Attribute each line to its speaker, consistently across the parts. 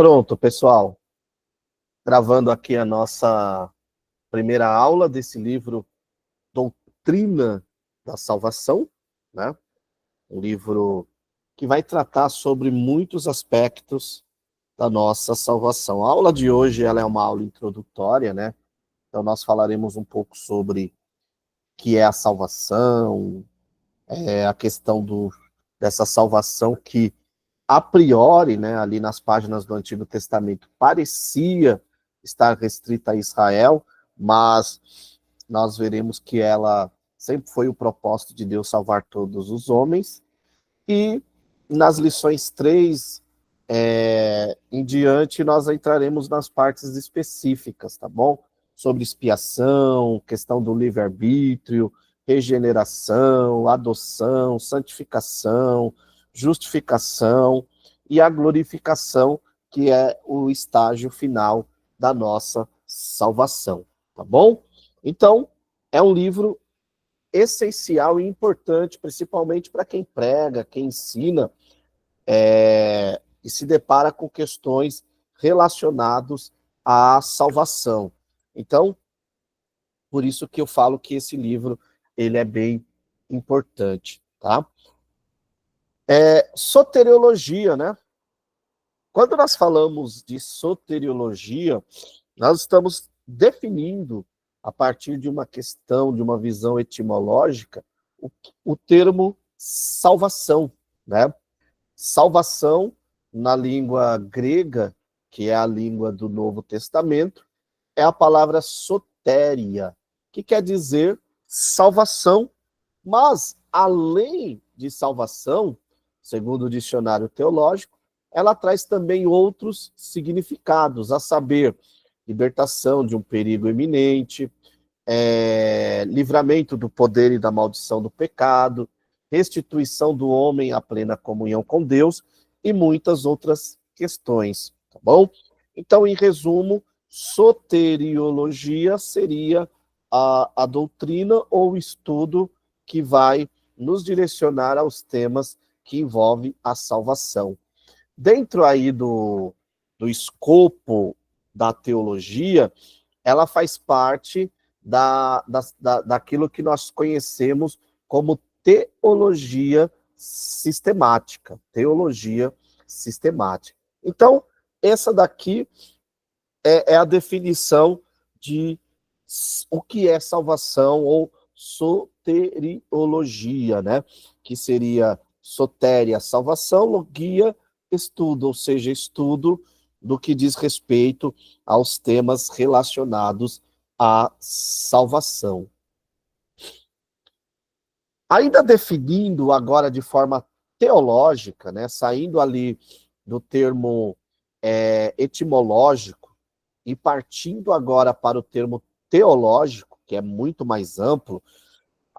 Speaker 1: Pronto, pessoal. Gravando aqui a nossa primeira aula desse livro Doutrina da Salvação, né? Um livro que vai tratar sobre muitos aspectos da nossa salvação. A aula de hoje ela é uma aula introdutória, né? Então nós falaremos um pouco sobre o que é a salvação, a questão dessa salvação que a priori, né, ali nas páginas do Antigo Testamento, parecia estar restrita a Israel, mas nós veremos que ela sempre foi o propósito de Deus salvar todos os homens. E nas lições 3 em diante, nós entraremos nas partes específicas, tá bom? Sobre expiação, questão do livre-arbítrio, regeneração, adoção, santificação, justificação e a glorificação, que é o estágio final da nossa salvação, tá bom? Então, é um livro essencial e importante, principalmente para quem prega, quem ensina, e se depara com questões relacionadas à salvação. Então, por isso que eu falo que esse livro ele é bem importante, tá? Soteriologia, né? Quando nós falamos de soteriologia, nós estamos definindo, a partir de uma questão, de uma visão etimológica, o termo salvação, né? Salvação, na língua grega, que é a língua do Novo Testamento, é a palavra sotéria, que quer dizer salvação, mas, além de salvação, segundo o dicionário teológico, ela traz também outros significados, a saber, libertação de um perigo iminente, livramento do poder e da maldição do pecado, restituição do homem à plena comunhão com Deus e muitas outras questões, tá bom? Então, em resumo, soteriologia seria a doutrina ou estudo que vai nos direcionar aos temas que envolvem a salvação. Dentro aí do escopo da teologia, ela faz parte daquilo que nós conhecemos como teologia sistemática. Teologia sistemática. Então, essa daqui é a definição de o que é salvação ou soteriologia, né? Que seria sotéria, salvação, logia, estudo, ou seja, estudo do que diz respeito aos temas relacionados à salvação. Ainda definindo agora de forma teológica, né, saindo ali do termo etimológico e partindo agora para o termo teológico, que é muito mais amplo,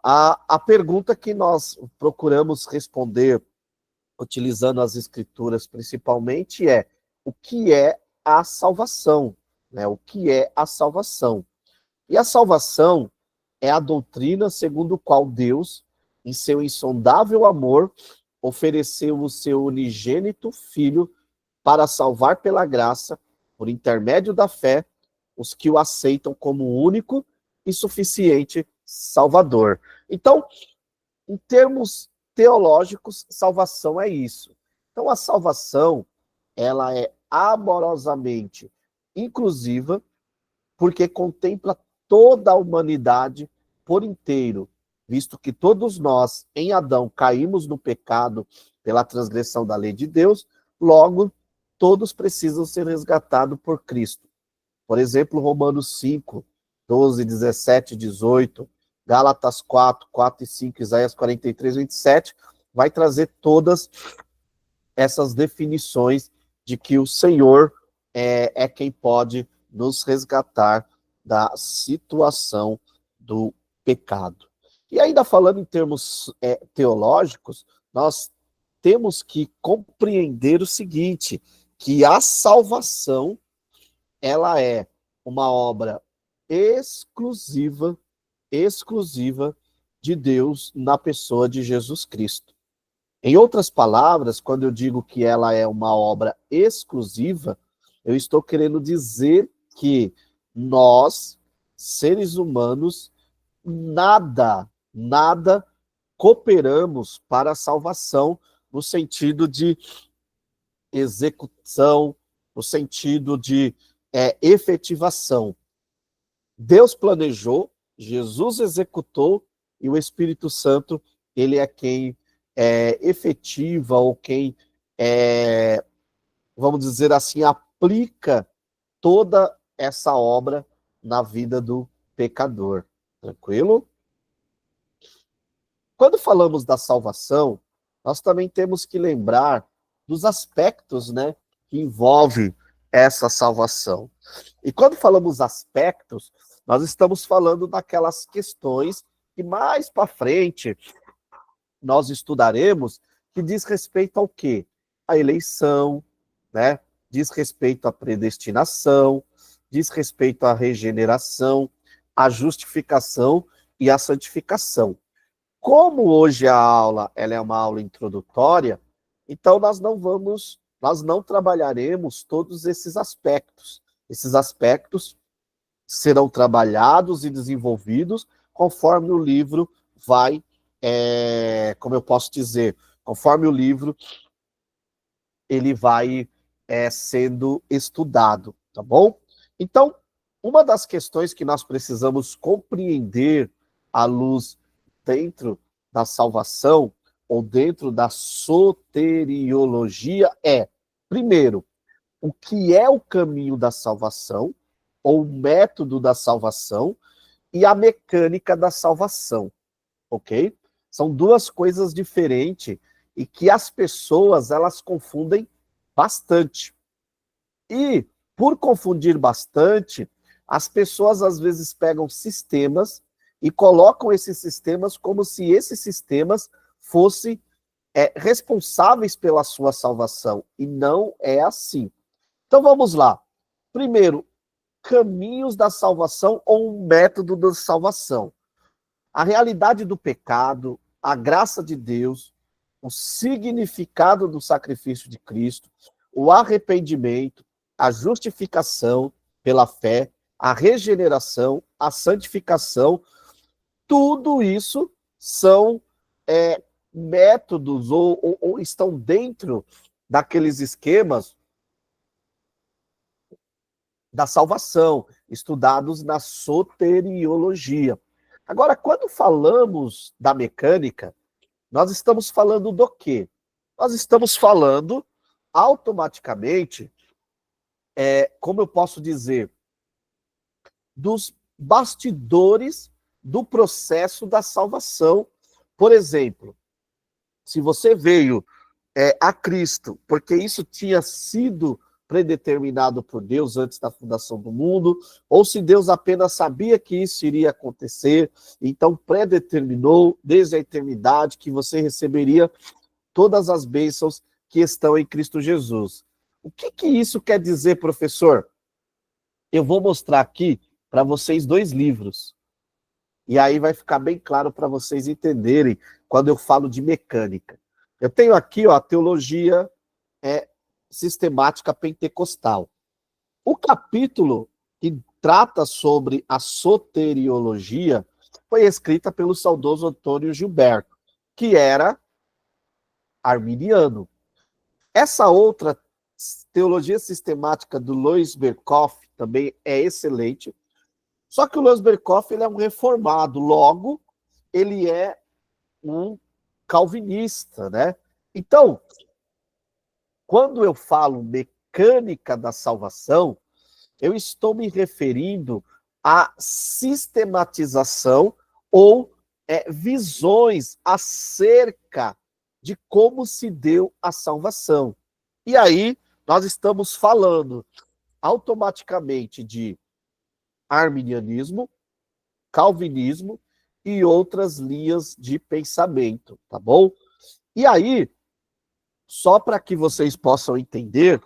Speaker 1: a pergunta que nós procuramos responder, utilizando as escrituras principalmente, é o que é a salvação? Né? O que é a salvação? E a salvação é a doutrina segundo a qual Deus, em seu insondável amor, ofereceu o seu unigênito Filho para salvar pela graça, por intermédio da fé, os que o aceitam como único e suficiente Salvador. Então, em termos teológicos, salvação é isso. Então, a salvação, ela é amorosamente inclusiva, porque contempla toda a humanidade por inteiro, visto que todos nós, em Adão, caímos no pecado pela transgressão da lei de Deus, logo, todos precisam ser resgatados por Cristo. Por exemplo, Romanos 5, 12, 17, 18, Gálatas 4, 4 e 5, Isaías 43, 27, vai trazer todas essas definições de que o Senhor é quem pode nos resgatar da situação do pecado. E ainda falando em termos teológicos, nós temos que compreender o seguinte, que a salvação, ela é uma obra exclusiva de Deus na pessoa de Jesus Cristo. Em outras palavras, quando eu digo que ela é uma obra exclusiva, Eu estou querendo dizer que nós, seres humanos, nada cooperamos para a salvação no sentido de execução, no sentido de efetivação. Deus planejou, Jesus executou e o Espírito Santo, ele é quem efetiva ou quem, vamos dizer assim, aplica toda essa obra na vida do pecador. Tranquilo? Quando falamos da salvação, nós também temos que lembrar dos aspectos, né, que envolvem essa salvação. E quando falamos aspectos, nós estamos falando daquelas questões que mais para frente nós estudaremos, que diz respeito ao quê? A eleição, né? Diz respeito à predestinação, diz respeito à regeneração, à justificação e à santificação. Como hoje a aula ela é uma aula introdutória, então nós não trabalharemos todos esses aspectos. Esses aspectos serão trabalhados e desenvolvidos conforme o livro vai, como eu posso dizer, conforme o livro ele vai sendo estudado, tá bom? Então, uma das questões que nós precisamos compreender à luz dentro da salvação ou dentro da soteriologia é, primeiro, o que é o caminho da salvação, ou o método da salvação, e a mecânica da salvação, ok? São duas coisas diferentes e que as pessoas, elas confundem bastante. E, por confundir bastante, as pessoas às vezes pegam sistemas e colocam esses sistemas como se esses sistemas fossem responsáveis pela sua salvação. E não é assim. Então vamos lá. Primeiro, caminhos da salvação ou um método da salvação. A realidade do pecado, a graça de Deus, o significado do sacrifício de Cristo, o arrependimento, a justificação pela fé, a regeneração, a santificação, tudo isso são métodos ou estão dentro daqueles esquemas da salvação, estudados na soteriologia. Agora, quando falamos da mecânica, nós estamos falando do quê? Nós estamos falando automaticamente, como eu posso dizer, dos bastidores do processo da salvação. Por exemplo, se você veio a Cristo, porque isso tinha sido predeterminado por Deus antes da fundação do mundo, ou se Deus apenas sabia que isso iria acontecer, então predeterminou desde a eternidade que você receberia todas as bênçãos que estão em Cristo Jesus. O que isso quer dizer, professor? Eu vou mostrar aqui para vocês dois livros. E aí vai ficar bem claro para vocês entenderem quando eu falo de mecânica. Eu tenho aqui, ó, a teologia sistemática pentecostal. O capítulo que trata sobre a soteriologia foi escrita pelo saudoso Antônio Gilberto, que era arminiano. Essa outra teologia sistemática do Louis Berkhof também é excelente, só que o Louis Berkhof ele é um reformado, logo ele é um calvinista, né? Então, quando eu falo mecânica da salvação, eu estou me referindo à sistematização ou visões acerca de como se deu a salvação. E aí, nós estamos falando automaticamente de arminianismo, calvinismo e outras linhas de pensamento, tá bom? E aí, só para que vocês possam entender,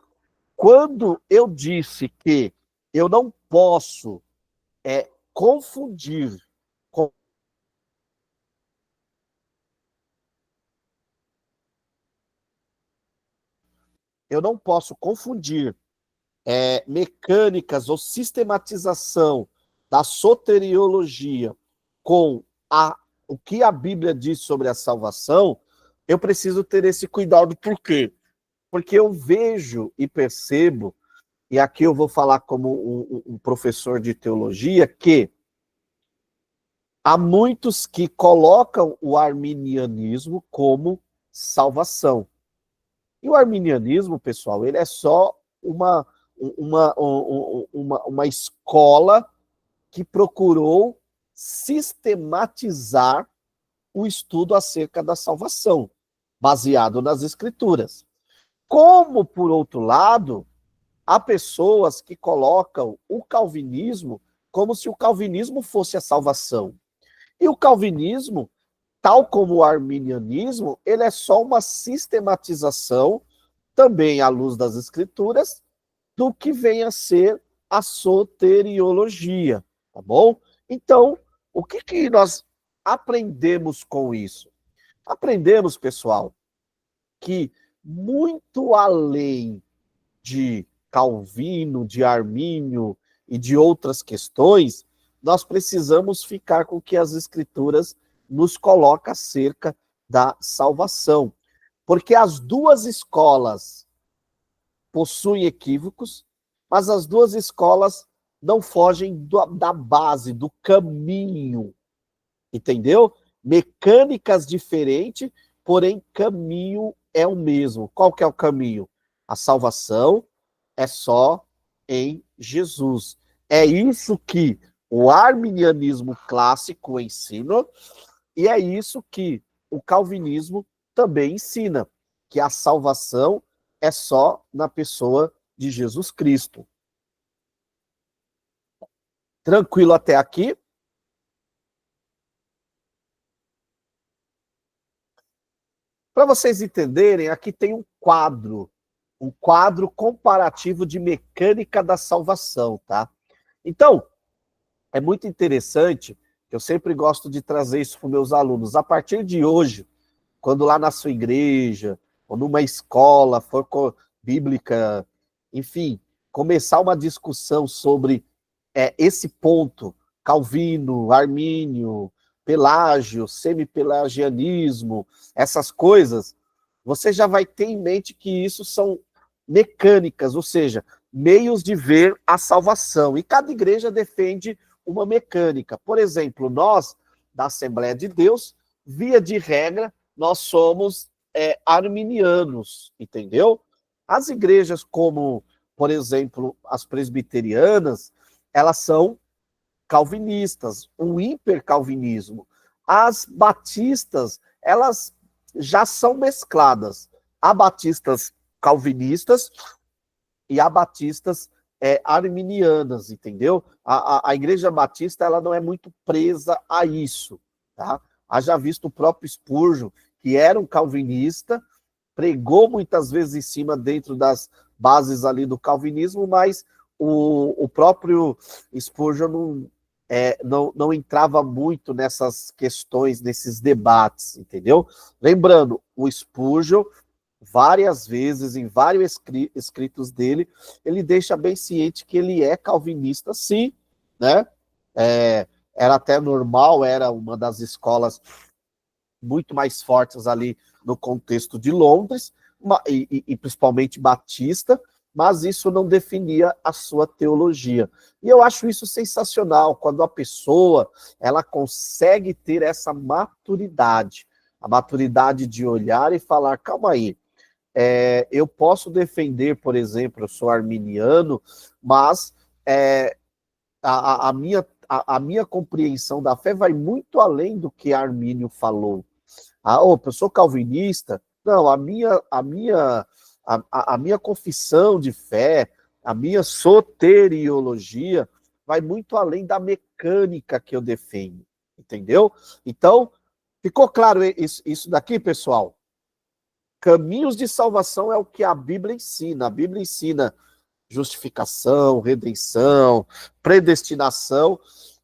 Speaker 1: quando eu disse que eu não posso confundir, eu não posso confundir mecânicas ou sistematização da soteriologia com o que a Bíblia diz sobre a salvação, eu preciso ter esse cuidado. Por quê? Porque eu vejo e percebo, e aqui eu vou falar como um professor de teologia, que há muitos que colocam o arminianismo como salvação. E o arminianismo, pessoal, ele é só uma escola que procurou sistematizar o estudo acerca da salvação, baseado nas Escrituras. Como, por outro lado, há pessoas que colocam o calvinismo como se o calvinismo fosse a salvação. E o calvinismo, tal como o arminianismo, ele é só uma sistematização, também à luz das Escrituras, do que vem a ser a soteriologia, tá bom? Então, o que nós aprendemos com isso? Aprendemos, pessoal, que muito além de Calvino, de Armínio e de outras questões, nós precisamos ficar com o que as Escrituras nos colocam acerca da salvação. Porque as duas escolas possuem equívocos, mas as duas escolas não fogem da base, do caminho. Entendeu? Mecânicas diferentes, porém caminho é o mesmo. Qual que é o caminho? A salvação é só em Jesus. É isso que o arminianismo clássico ensina, e é isso que o calvinismo também ensina, que a salvação é só na pessoa de Jesus Cristo. Tranquilo até aqui? Para vocês entenderem, aqui tem um quadro comparativo de mecânica da salvação, tá? Então, é muito interessante, eu sempre gosto de trazer isso para os meus alunos. A partir de hoje, quando lá na sua igreja, ou numa escola bíblica, enfim, começar uma discussão sobre esse ponto, Calvino, Armínio, Pelágio, semipelagianismo, essas coisas, você já vai ter em mente que isso são mecânicas, ou seja, meios de ver a salvação. E cada igreja defende uma mecânica. Por exemplo, nós, da Assembleia de Deus, via de regra, nós somos arminianos, entendeu? As igrejas como, por exemplo, as presbiterianas, elas são calvinistas, um hipercalvinismo. As batistas, elas já são mescladas. Há batistas calvinistas e há batistas arminianas, entendeu? A igreja batista, ela não é muito presa a isso, tá? Haja visto o próprio Spurgeon, que era um calvinista, pregou muitas vezes em cima dentro das bases ali do calvinismo, mas o próprio Spurgeon não entrava muito nessas questões, nesses debates, entendeu? Lembrando, o Spurgeon, várias vezes, em vários escritos dele, ele deixa bem ciente que ele é calvinista, sim, né? Era até normal, era uma das escolas muito mais fortes ali no contexto de Londres, e principalmente batista, mas isso não definia a sua teologia. E eu acho isso sensacional, quando a pessoa ela consegue ter essa maturidade, a maturidade de olhar e falar, calma aí, eu posso defender, por exemplo, eu sou arminiano, mas a minha compreensão da fé vai muito além do que Armínio falou. Eu sou calvinista. Não, a minha confissão de fé, a minha soteriologia vai muito além da mecânica que eu defendo, entendeu? Então, ficou claro isso daqui, pessoal? Caminhos de salvação é o que a Bíblia ensina. A Bíblia ensina justificação, redenção, predestinação,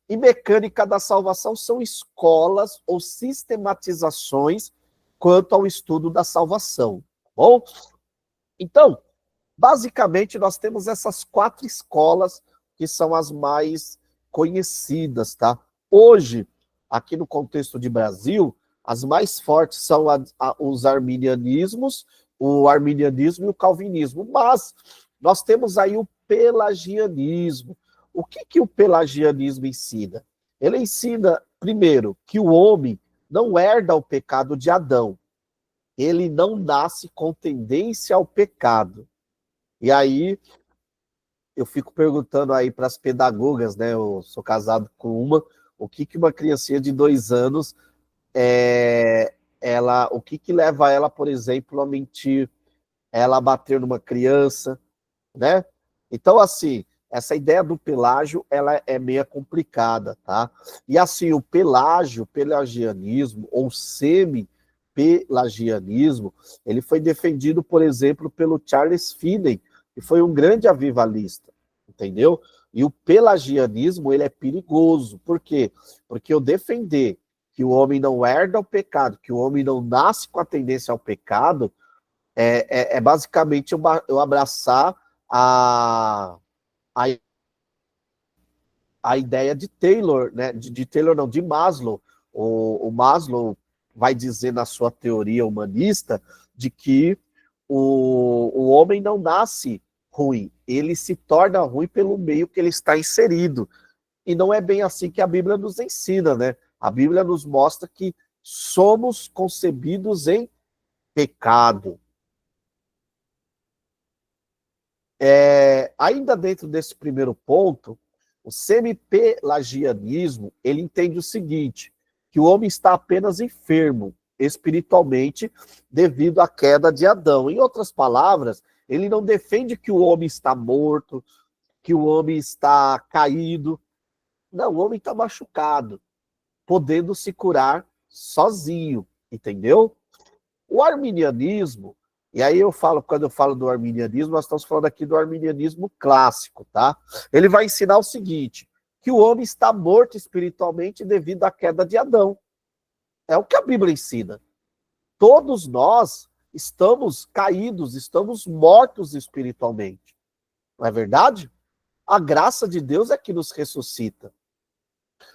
Speaker 1: e mecânica da salvação são escolas ou sistematizações quanto ao estudo da salvação, tá bom? Então, Basicamente, nós temos essas 4 escolas que são as mais conhecidas, tá? Hoje, aqui no contexto de Brasil, as mais fortes são os arminianismos, o arminianismo e o calvinismo, mas nós temos aí o pelagianismo. O que o pelagianismo ensina? Ele ensina, primeiro, que o homem não herda o pecado de Adão. Ele não nasce com tendência ao pecado. E aí, eu fico perguntando aí para as pedagogas, né? Eu sou casado com uma, o que uma criancinha de 2 anos, o que leva ela, por exemplo, a mentir, ela a bater numa criança, né? Então, assim, essa ideia do pelágio, ela é meio complicada, tá? E assim, o pelágio, pelagianismo, ou semi-pelagianismo, ele foi defendido, por exemplo, pelo Charles Finney, que foi um grande avivalista, entendeu? E o pelagianismo, ele é perigoso. Por quê? Porque eu defender que o homem não herda o pecado, que o homem não nasce com a tendência ao pecado, é basicamente eu abraçar a, a ideia de Taylor, né? De Taylor não, de Maslow. O Maslow vai dizer na sua teoria humanista de que o homem não nasce ruim, ele se torna ruim pelo meio que ele está inserido. E não é bem assim que a Bíblia nos ensina, né? A Bíblia nos mostra que somos concebidos em pecado. Ainda dentro desse primeiro ponto, o semi-pelagianismo, ele entende o seguinte, que o homem está apenas enfermo espiritualmente devido à queda de Adão. Em outras palavras, ele não defende que o homem está morto, que o homem está caído. Não, o homem está machucado, podendo se curar sozinho, entendeu? O arminianismo, e aí quando eu falo do arminianismo, nós estamos falando aqui do arminianismo clássico, tá? Ele vai ensinar o seguinte, que o homem está morto espiritualmente devido à queda de Adão. É o que a Bíblia ensina. Todos nós estamos caídos, estamos mortos espiritualmente. Não é verdade? A graça de Deus é que nos ressuscita.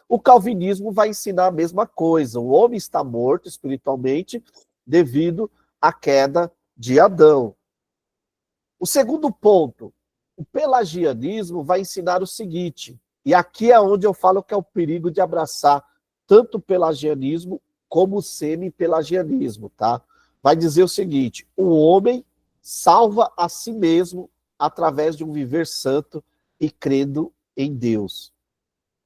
Speaker 1: O calvinismo vai ensinar a mesma coisa. O homem está morto espiritualmente devido à queda de Adão. O segundo ponto, o pelagianismo vai ensinar o seguinte, e aqui é onde eu falo que é o perigo de abraçar tanto o pelagianismo como o semi-pelagianismo, tá? Vai dizer o seguinte, o homem salva a si mesmo através de um viver santo e crendo em Deus.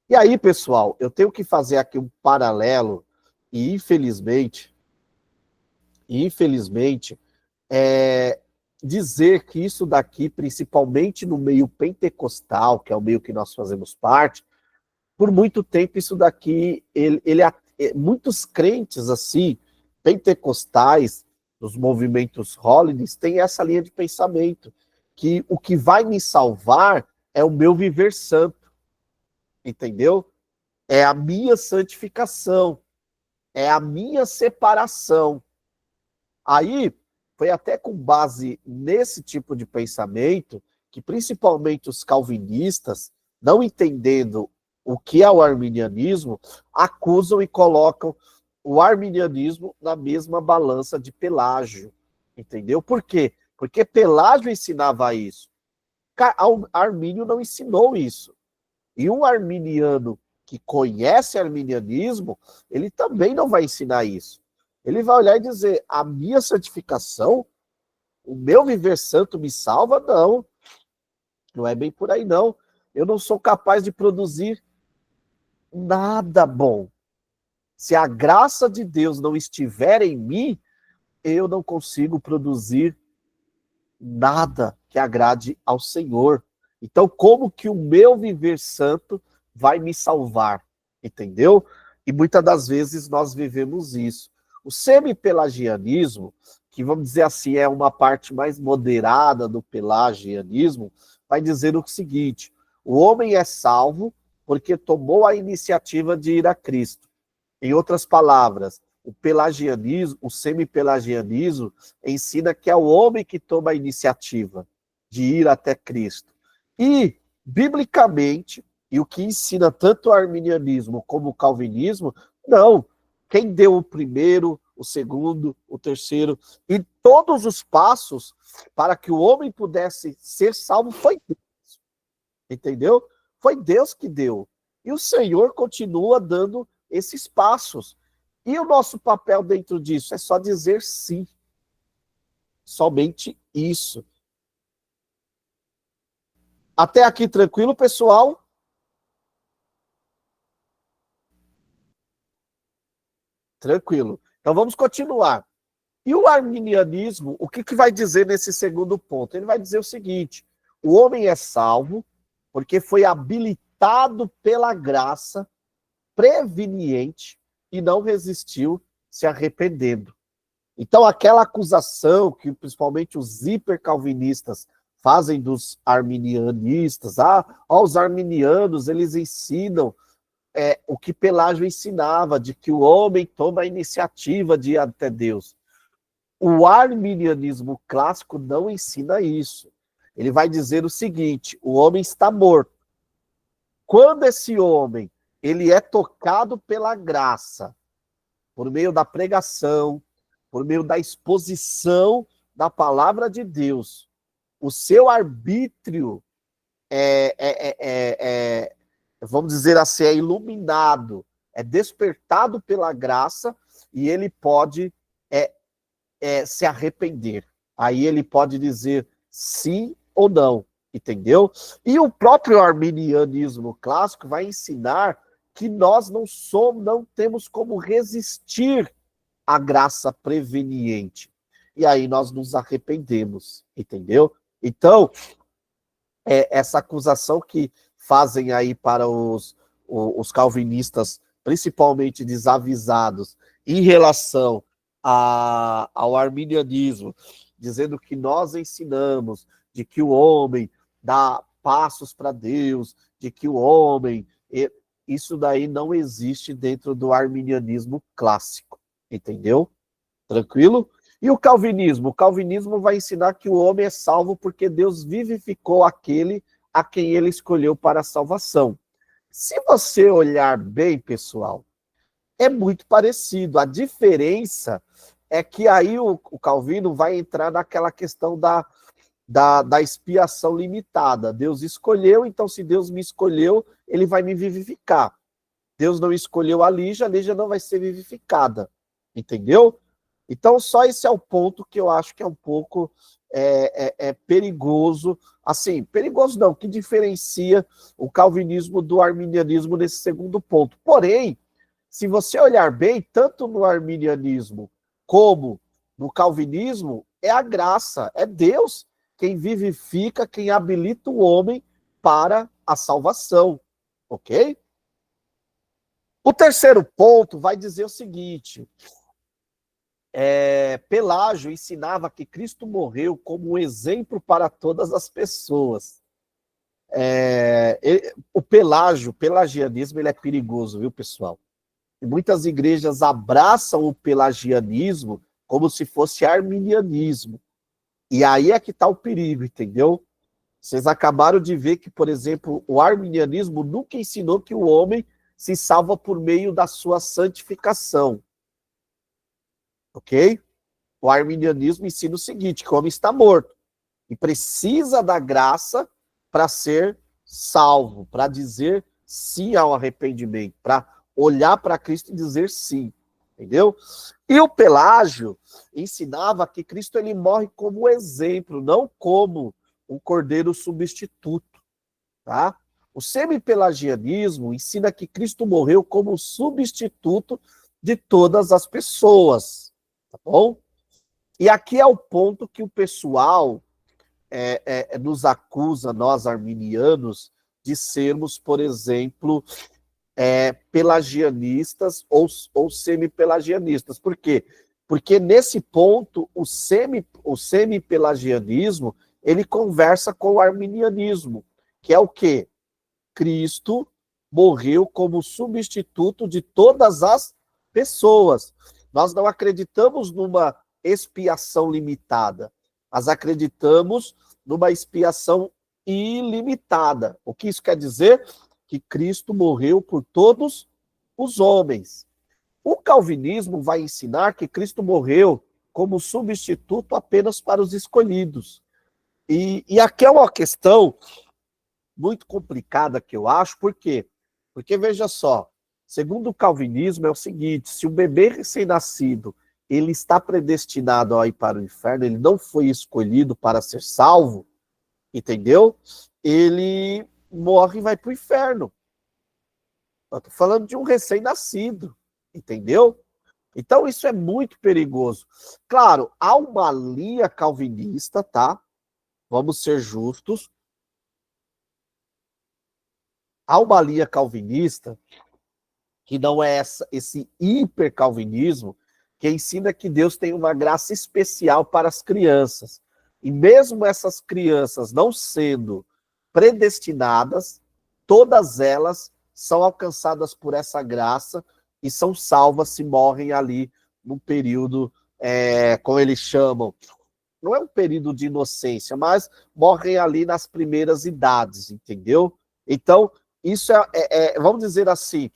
Speaker 1: E aí, pessoal, eu tenho que fazer aqui um paralelo, e infelizmente, dizer que isso daqui, principalmente no meio pentecostal, que é o meio que nós fazemos parte, por muito tempo isso daqui, muitos crentes assim, pentecostais, dos movimentos holidays, têm essa linha de pensamento, que o que vai me salvar é o meu viver santo, entendeu? É a minha santificação, é a minha separação. Aí, foi até com base nesse tipo de pensamento que principalmente os calvinistas, não entendendo o que é o arminianismo, acusam e colocam o arminianismo na mesma balança de Pelágio. Entendeu? Por quê? Porque Pelágio ensinava isso. Armínio não ensinou isso. E um arminiano que conhece arminianismo, ele também não vai ensinar isso. Ele vai olhar e dizer, a minha santificação, o meu viver santo me salva? Não. Não é bem por aí, não. Eu não sou capaz de produzir nada bom. Se a graça de Deus não estiver em mim, eu não consigo produzir nada que agrade ao Senhor. Então, como que o meu viver santo vai me salvar? Entendeu? E muitas das vezes nós vivemos isso. O semi-pelagianismo, que vamos dizer assim, é uma parte mais moderada do pelagianismo, vai dizer o seguinte, o homem é salvo porque tomou a iniciativa de ir a Cristo. Em outras palavras, o pelagianismo, o semi-pelagianismo, ensina que é o homem que toma a iniciativa de ir até Cristo. E, biblicamente, e o que ensina tanto o arminianismo como o calvinismo, não. Quem deu o primeiro, o segundo, o terceiro, e todos os passos para que o homem pudesse ser salvo foi Deus. Entendeu? Foi Deus que deu. E o Senhor continua dando esses passos. E o nosso papel dentro disso é só dizer sim. Somente isso. Até aqui tranquilo, pessoal? Tranquilo. Então vamos continuar. E o arminianismo, o que vai dizer nesse segundo ponto? Ele vai dizer o seguinte: o homem é salvo porque foi habilitado pela graça preveniente e não resistiu se arrependendo. Então, aquela acusação que principalmente os hipercalvinistas fazem dos arminianistas, os arminianos, eles ensinam o que Pelágio ensinava, de que o homem toma a iniciativa de ir até Deus. O arminianismo clássico não ensina isso. Ele vai dizer o seguinte: o homem está morto. Quando esse homem ele é tocado pela graça, por meio da pregação, por meio da exposição da palavra de Deus, o seu arbítrio vamos dizer assim, é iluminado, é despertado pela graça e ele pode se arrepender. Aí ele pode dizer sim ou não, entendeu? E o próprio arminianismo clássico vai ensinar que nós não temos como resistir à graça preveniente. E aí nós nos arrependemos, entendeu? Então, essa acusação que fazem aí para os calvinistas, principalmente desavisados, em relação ao arminianismo, dizendo que nós ensinamos de que o homem dá passos para Deus, de que o homem... Isso daí não existe dentro do arminianismo clássico, entendeu? Tranquilo? E o calvinismo? O calvinismo vai ensinar que o homem é salvo porque Deus vivificou aquele a quem ele escolheu para a salvação. Se você olhar bem, pessoal, é muito parecido. A diferença é que aí o Calvino vai entrar naquela questão da expiação limitada. Deus escolheu, então se Deus me escolheu, ele vai me vivificar. Deus não escolheu a Lígia não vai ser vivificada. Entendeu? Então, só esse é o ponto que eu acho que é um pouco perigoso. Assim, perigoso não, que diferencia o calvinismo do arminianismo nesse segundo ponto. Porém, se você olhar bem, tanto no arminianismo como no calvinismo, é a graça, é Deus quem vivifica, quem habilita o homem para a salvação, ok? O terceiro ponto vai dizer o seguinte: Pelágio ensinava que Cristo morreu como um exemplo para todas as pessoas. O pelagianismo, ele é perigoso, viu, pessoal? E muitas igrejas abraçam o pelagianismo como se fosse arminianismo. E aí é que está o perigo, entendeu? Vocês acabaram de ver que, por exemplo, o arminianismo nunca ensinou que o homem se salva por meio da sua santificação. Ok? O arminianismo ensina o seguinte, que o homem está morto e precisa da graça para ser salvo, para dizer sim ao arrependimento, para olhar para Cristo e dizer sim, entendeu? E o Pelágio ensinava que Cristo ele morre como exemplo, não como um cordeiro substituto, tá? O semi-pelagianismo ensina que Cristo morreu como substituto de todas as pessoas, tá bom? E aqui é o ponto que o pessoal nos acusa, nós arminianos, de sermos, por exemplo, pelagianistas ou semi-pelagianistas. Por quê? Porque nesse ponto, o semi-pelagianismo, ele conversa com o arminianismo, que é o quê? Cristo morreu como substituto de todas as pessoas. Nós não acreditamos numa expiação limitada. Nós acreditamos numa expiação ilimitada. O que isso quer dizer? Que Cristo morreu por todos os homens. O calvinismo vai ensinar que Cristo morreu como substituto apenas para os escolhidos. E aqui é uma questão muito complicada que eu acho, por quê? Porque, veja só, segundo o calvinismo é o seguinte, se o bebê recém-nascido ele está predestinado a ir para o inferno, ele não foi escolhido para ser salvo, entendeu? Ele morre e vai para o inferno. Eu estou falando de um recém-nascido, entendeu? Então isso é muito perigoso. Claro, há uma linha calvinista, tá? Vamos ser justos. Há uma linha calvinista que não é esse hipercalvinismo, que ensina que Deus tem uma graça especial para as crianças. E mesmo essas crianças não sendo predestinadas, todas elas são alcançadas por essa graça e são salvas se morrem ali num período, como eles chamam, não é um período de inocência, mas morrem ali nas primeiras idades, entendeu? Então, isso vamos dizer assim,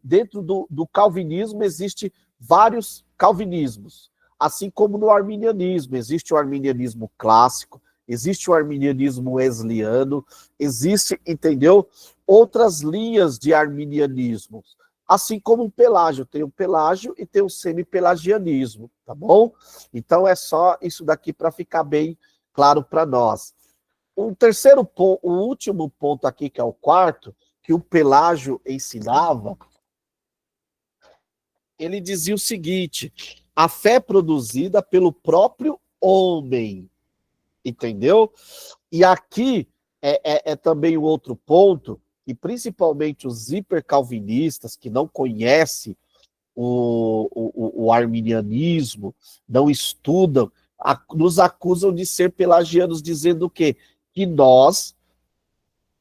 Speaker 1: dentro do calvinismo existe vários calvinismos, assim como no arminianismo, existe o arminianismo clássico, existe o arminianismo wesleyano, existe, entendeu? Outras linhas de arminianismo, assim como o pelágio, tem o pelágio e tem o semi-pelagianismo, tá bom? Então é só isso daqui para ficar bem claro para nós. O terceiro ponto, o último ponto aqui, que é o quarto, que o Pelágio ensinava, ele dizia o seguinte: a fé é produzida pelo próprio homem, entendeu? E aqui é também o outro ponto, e principalmente os hipercalvinistas que não conhecem o arminianismo, não estudam, nos acusam de ser pelagianos, dizendo o quê? Que nós,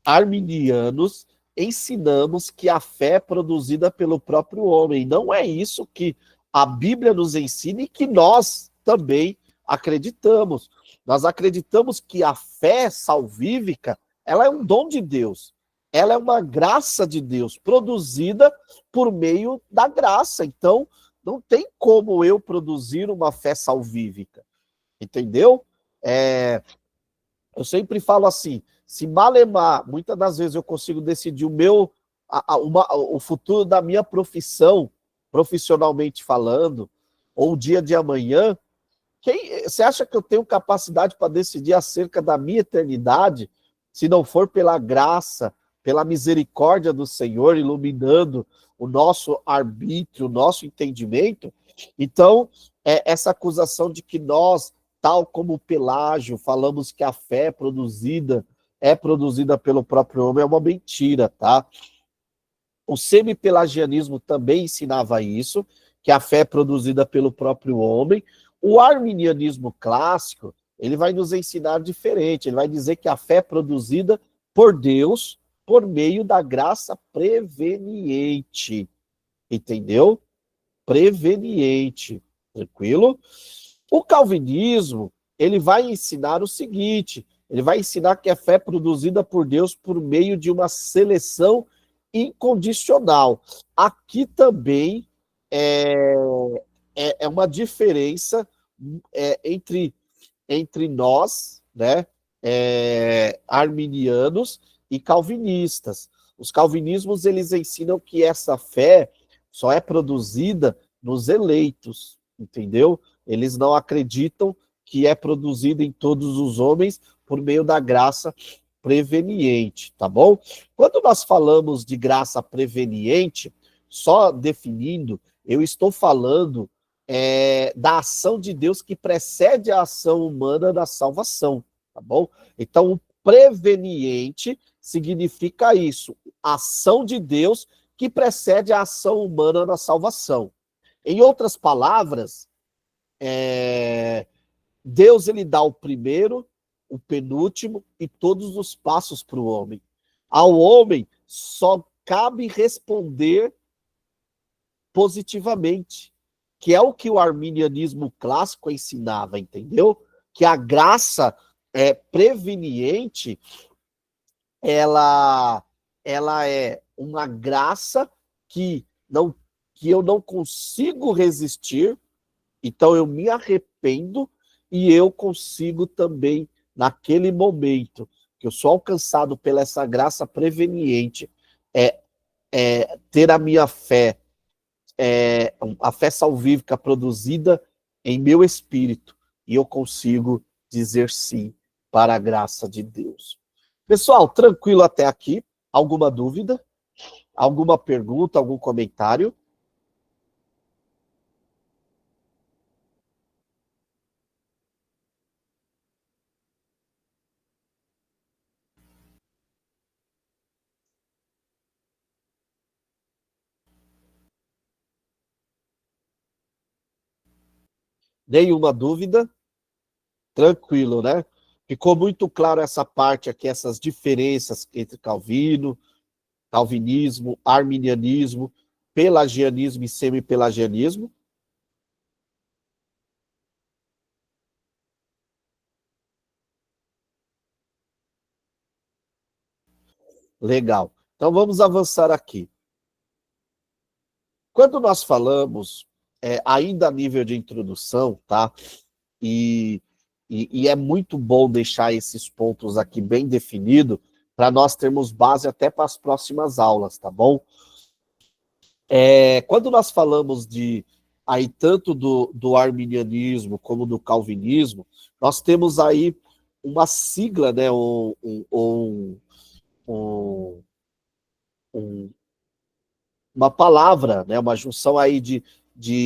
Speaker 1: arminianos, ensinamos que a fé é produzida pelo próprio homem. Não é isso que a Bíblia nos ensina e que nós também acreditamos. Nós acreditamos que a fé salvífica, ela é um dom de Deus. Ela é uma graça de Deus, produzida por meio da graça. Então, não tem como eu produzir uma fé salvífica. Entendeu? Eu sempre falo assim, se malemar, muitas das vezes eu consigo decidir o futuro da minha profissão, profissionalmente falando, ou o dia de amanhã, você acha que eu tenho capacidade para decidir acerca da minha eternidade, se não for pela graça, pela misericórdia do Senhor, iluminando o nosso arbítrio, o nosso entendimento? Então, essa acusação de que nós, tal como o Pelágio, falamos que a fé é produzida pelo próprio homem, é uma mentira, tá? O semi-pelagianismo também ensinava isso, que a fé é produzida pelo próprio homem. O arminianismo clássico, ele vai nos ensinar diferente, ele vai dizer que a fé é produzida por Deus por meio da graça preveniente, entendeu? Preveniente, tranquilo? O calvinismo, ele vai ensinar o seguinte, ele vai ensinar que a fé é produzida por Deus por meio de uma seleção incondicional. Aqui também é uma diferença entre nós, né, arminianos e calvinistas. Os calvinismos, eles ensinam que essa fé só é produzida nos eleitos, entendeu? Eles não acreditam que é produzida em todos os homens por meio da graça preveniente, tá bom? Quando nós falamos de graça preveniente, só definindo, eu estou falando da ação de Deus que precede a ação humana da salvação, tá bom? Então, o preveniente significa isso, ação de Deus que precede a ação humana na salvação. Em outras palavras, Deus ele dá o primeiro, o penúltimo e todos os passos para o homem. Ao homem só cabe responder positivamente. que é o que o arminianismo clássico ensinava, entendeu? Que a graça preveniente, ela é uma graça que, não, que eu não consigo resistir, então eu me arrependo e eu consigo também, naquele momento que eu sou alcançado pela essa graça preveniente, ter a minha fé, a fé salvífica produzida em meu espírito, e eu consigo dizer sim para a graça de Deus. Pessoal, tranquilo até aqui? Alguma dúvida? Alguma pergunta, algum comentário? Nenhuma dúvida? Tranquilo, né? Ficou muito claro essa parte aqui, essas diferenças entre calvinismo, arminianismo, pelagianismo e semi-pelagianismo? Legal. Então vamos avançar aqui. Quando nós falamos, ainda a nível de introdução, tá? E, e é muito bom deixar esses pontos aqui bem definidos para nós termos base até para as próximas aulas, tá bom? Quando nós falamos de aí tanto do arminianismo como do calvinismo, nós temos aí uma sigla, né? Um, um, uma palavra, né? Uma junção aí de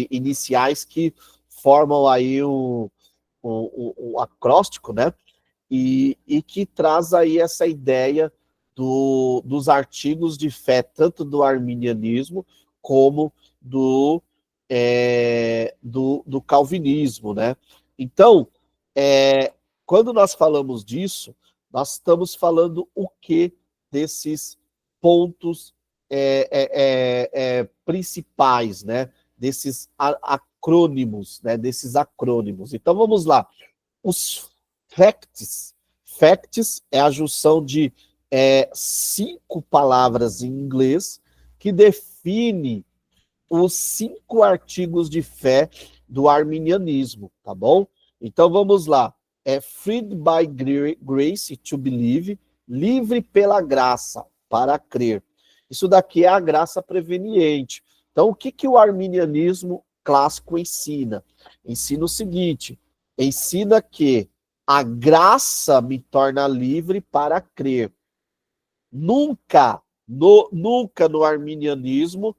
Speaker 1: iniciais que formam aí o acróstico, né? E que traz aí essa ideia dos artigos de fé, tanto do arminianismo como do calvinismo, né? Então, quando nós falamos disso, nós estamos falando o que desses pontos principais, né? Desses acrônimos, né? Desses acrônimos. Então, vamos lá. Os facts. Facts é a junção de 5 palavras em inglês que define os 5 artigos de fé do arminianismo, tá bom? Então vamos lá. Freed by grace to believe, livre pela graça para crer. Isso daqui é a graça preveniente. Então o que o arminianismo clássico ensina? Ensina o seguinte: ensina que a graça me torna livre para crer. Nunca no arminianismo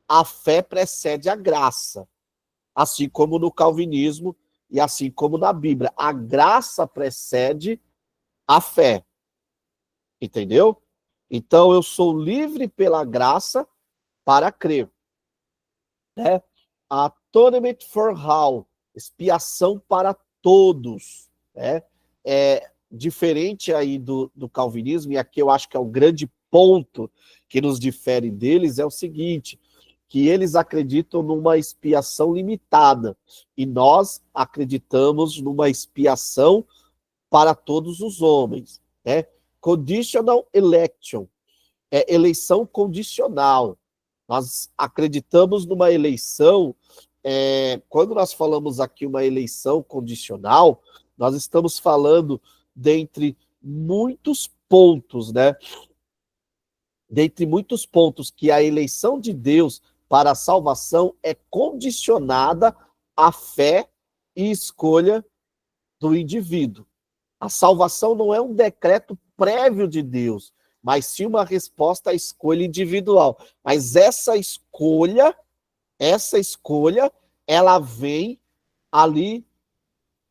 Speaker 1: a fé precede a graça, assim como no calvinismo e assim como na Bíblia. A graça precede a fé, entendeu? Então eu sou livre pela graça para crer, né? Atonement for all, expiação para todos, né? Diferente aí do calvinismo, e aqui eu acho que é o grande ponto que nos difere deles, é o seguinte: que eles acreditam numa expiação limitada, e nós acreditamos numa expiação para todos os homens, né? Conditional election, eleição condicional. Nós acreditamos numa eleição, quando nós falamos aqui uma eleição condicional, nós estamos falando dentre muitos pontos, né? Dentre muitos pontos que a eleição de Deus para a salvação é condicionada à fé e escolha do indivíduo. A salvação não é um decreto prévio de Deus, mas sim uma resposta à escolha individual. Mas essa escolha, ela vem ali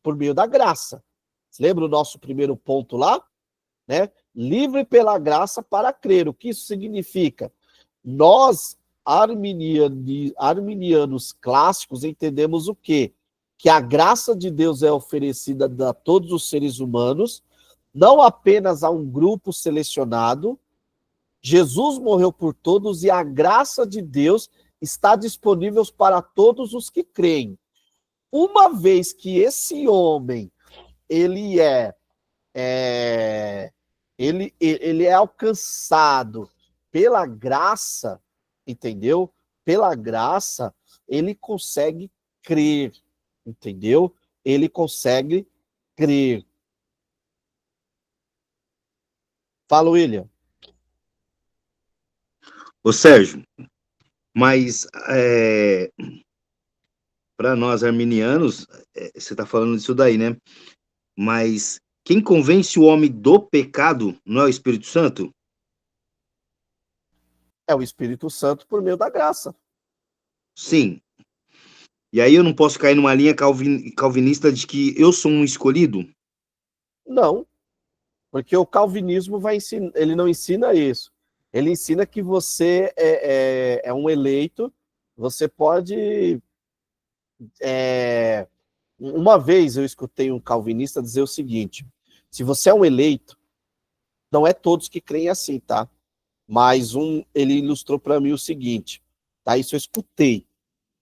Speaker 1: por meio da graça. Você lembra o nosso primeiro ponto lá? Né? Livre pela graça para crer. O que isso significa? Nós, arminianos clássicos, entendemos o quê? Que a graça de Deus é oferecida a todos os seres humanos, não apenas a um grupo selecionado. Jesus morreu por todos e a graça de Deus está disponível para todos os que creem. Uma vez que esse homem ele ele é alcançado pela graça, entendeu? Pela graça, ele consegue crer, entendeu? Ele consegue crer. Fala, William.
Speaker 2: Ô Sérgio, mas para nós arminianos, você está falando disso daí, né? Mas quem convence o homem do pecado não é o Espírito Santo?
Speaker 1: É o Espírito Santo por meio da graça.
Speaker 2: Sim. E aí eu não posso cair numa linha calvinista de que eu sou um escolhido?
Speaker 1: Não, porque o calvinismo vai ensinar, ele não ensina isso. Ele ensina que você é um eleito, você pode... Uma vez eu escutei um calvinista dizer o seguinte: se você é um eleito, não é todos que creem assim, tá? Mas ele ilustrou para mim o seguinte, tá? Isso eu escutei.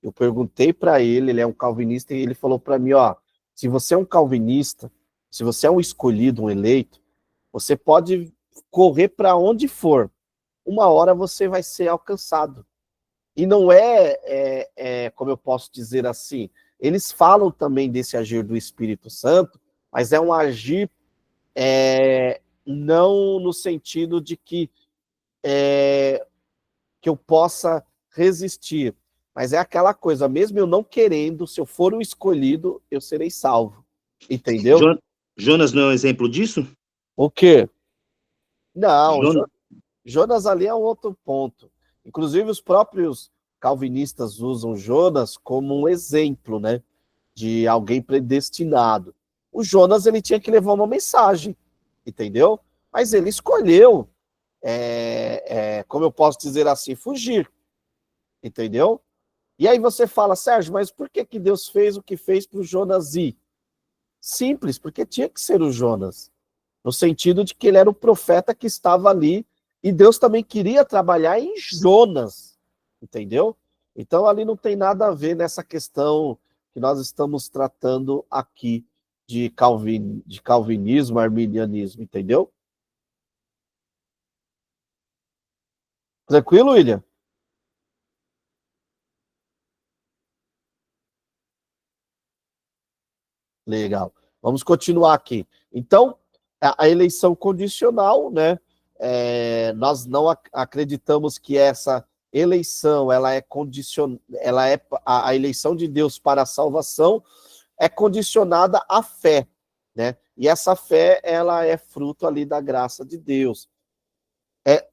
Speaker 1: Eu perguntei para ele é um calvinista, e ele falou para mim, ó, se você é um calvinista, se você é um escolhido, um eleito, você pode correr para onde for. Uma hora você vai ser alcançado. E não como eu posso dizer assim, eles falam também desse agir do Espírito Santo, mas é um agir não no sentido de que eu possa resistir, mas é aquela coisa, mesmo eu não querendo, se eu for o escolhido, eu serei salvo. Entendeu?
Speaker 2: Jonas não é um exemplo disso?
Speaker 1: O quê? Não,
Speaker 2: Jonas,
Speaker 1: Jonas ali é um outro ponto. Inclusive, os próprios calvinistas usam Jonas como um exemplo, né, de alguém predestinado. O Jonas, ele tinha que levar uma mensagem, entendeu? Mas ele escolheu, como eu posso dizer assim, fugir, entendeu? E aí você fala, Sérgio, mas por que que Deus fez o que fez para o Jonas ir? Simples, porque tinha que ser o Jonas. No sentido de que ele era o profeta que estava ali, e Deus também queria trabalhar em Jonas, entendeu? Então ali não tem nada a ver nessa questão que nós estamos tratando aqui de calvinismo, arminianismo, entendeu? Tranquilo, William? Legal. Vamos continuar aqui. Então, a eleição condicional, né? Nós não acreditamos que essa eleição, ela é a eleição de Deus para a salvação é condicionada à fé, né? E essa fé, ela é fruto ali da graça de Deus. É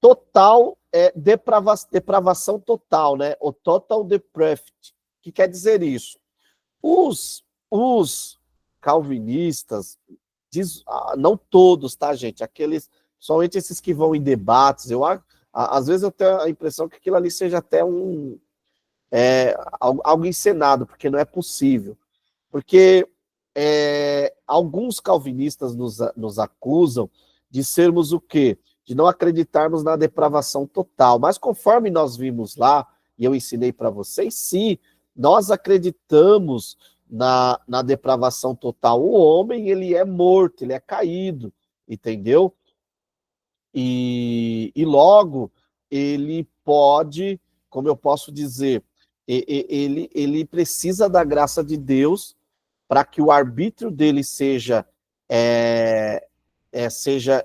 Speaker 1: total, depravação total, né? O total depraved. O que quer dizer isso? Os calvinistas, não todos, tá, gente? Aqueles, somente esses que vão em debates, às vezes eu tenho a impressão que aquilo ali seja até algo encenado, porque não é possível. Porque alguns calvinistas nos acusam de sermos o quê? De não acreditarmos na depravação total. Mas conforme nós vimos lá, e eu ensinei para vocês, sim, nós acreditamos na depravação total. O homem, ele é morto, ele é caído, entendeu? E logo, ele pode, como eu posso dizer, ele precisa da graça de Deus para que o arbítrio dele seja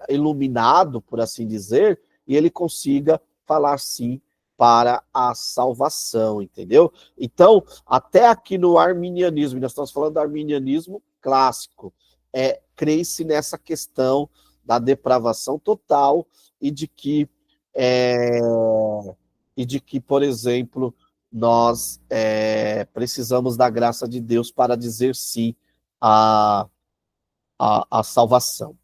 Speaker 1: iluminado, por assim dizer, e ele consiga falar sim para a salvação, entendeu? Então, até aqui no arminianismo, nós estamos falando do arminianismo clássico, crê-se nessa questão da depravação total e de que, por exemplo, nós precisamos da graça de Deus para dizer sim à salvação.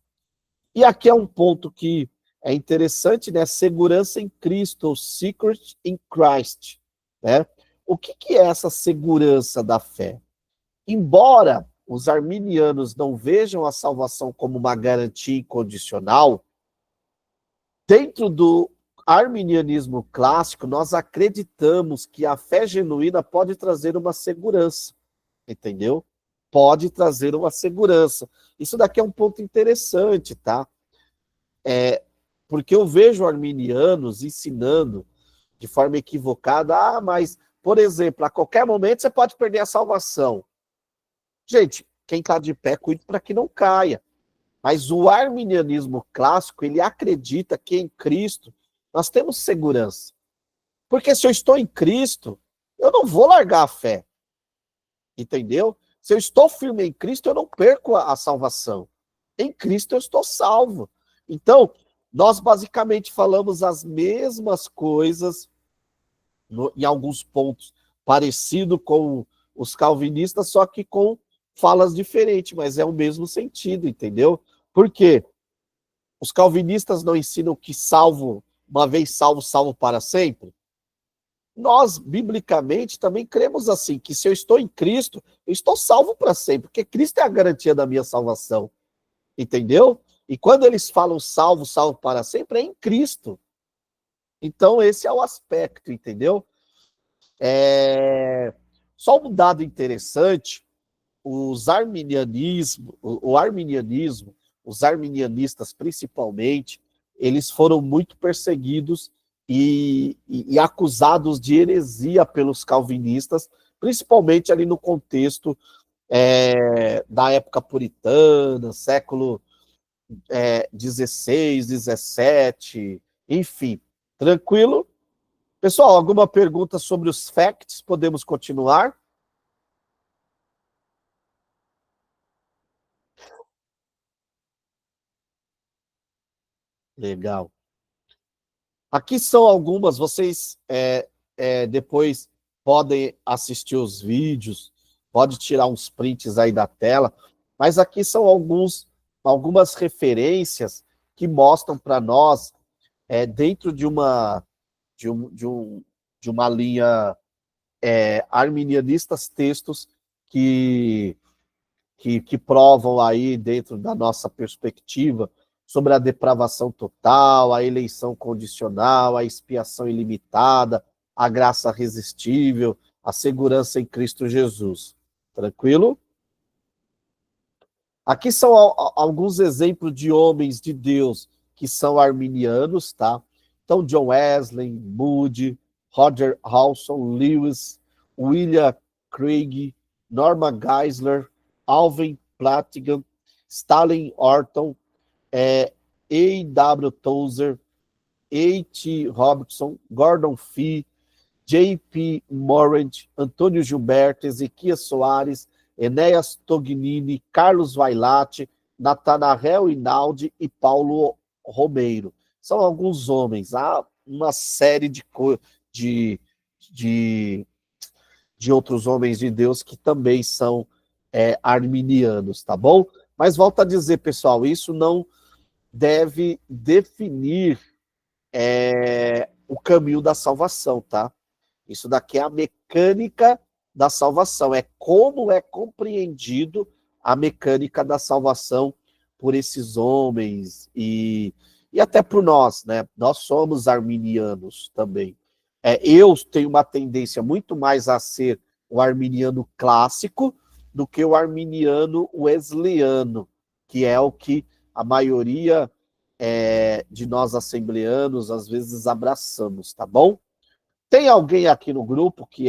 Speaker 1: E aqui é um ponto que é interessante, né? Segurança em Cristo, ou secret in Christ, né? O que é essa segurança da fé? Embora os arminianos não vejam a salvação como uma garantia incondicional, dentro do arminianismo clássico, nós acreditamos que a fé genuína pode trazer uma segurança, entendeu? Pode trazer uma segurança. Isso daqui é um ponto interessante, tá? Porque eu vejo arminianos ensinando de forma equivocada, mas, por exemplo, a qualquer momento você pode perder a salvação. Gente, quem está de pé, cuide para que não caia. Mas o arminianismo clássico, ele acredita que em Cristo nós temos segurança. Porque se eu estou em Cristo, eu não vou largar a fé. Entendeu? Se eu estou firme em Cristo, eu não perco a salvação. Em Cristo eu estou salvo. Então, nós basicamente falamos as mesmas coisas em alguns pontos, parecido com os calvinistas, só que com falas diferentes, mas é o mesmo sentido, entendeu? Por quê? Os calvinistas não ensinam que salvo, uma vez salvo, salvo para sempre? Nós, biblicamente, também cremos assim, que se eu estou em Cristo, eu estou salvo para sempre, porque Cristo é a garantia da minha salvação, entendeu? E quando eles falam salvo, salvo para sempre, é em Cristo. Então, esse é o aspecto, entendeu? Só um dado interessante, o arminianismo, os arminianistas principalmente, eles foram muito perseguidos e acusados de heresia pelos calvinistas, principalmente ali no contexto da época puritana, século XVI, XVII, enfim. Tranquilo? Pessoal, alguma pergunta sobre os facts? Podemos continuar? Legal. Aqui são algumas, vocês depois podem assistir os vídeos, pode tirar uns prints aí da tela, mas aqui são algumas referências que mostram para nós, dentro de uma linha arminianistas, textos que provam aí, dentro da nossa perspectiva, sobre a depravação total, a eleição condicional, a expiação ilimitada, a graça irresistível, a segurança em Cristo Jesus. Tranquilo? Aqui são alguns exemplos de homens de Deus que são arminianos, tá? Então, John Wesley, Moody, Roger Halson, Lewis, William Craig, Norma Geisler, Alvin Plantinga, Stalin Orton, A.W. Tozer, A.T. Robertson, Gordon Fee, J.P. Morant, Antônio Gilberto, Ezequias Soares, Enéas Tognini, Carlos Vailate, Natanael Inaldi e Paulo Romeiro. São alguns homens. Há uma série de, de outros homens de Deus que também são arminianos, tá bom? Mas volto a dizer, pessoal, isso não deve definir o caminho da salvação, tá? Isso daqui é a mecânica da salvação, é como é compreendido a mecânica da salvação por esses homens e até por nós, né? Nós somos arminianos também. Eu tenho uma tendência muito mais a ser o arminiano clássico do que o arminiano wesleyano, que é o que a maioria de nós assembleanos às vezes abraçamos, tá bom? Tem alguém aqui no grupo que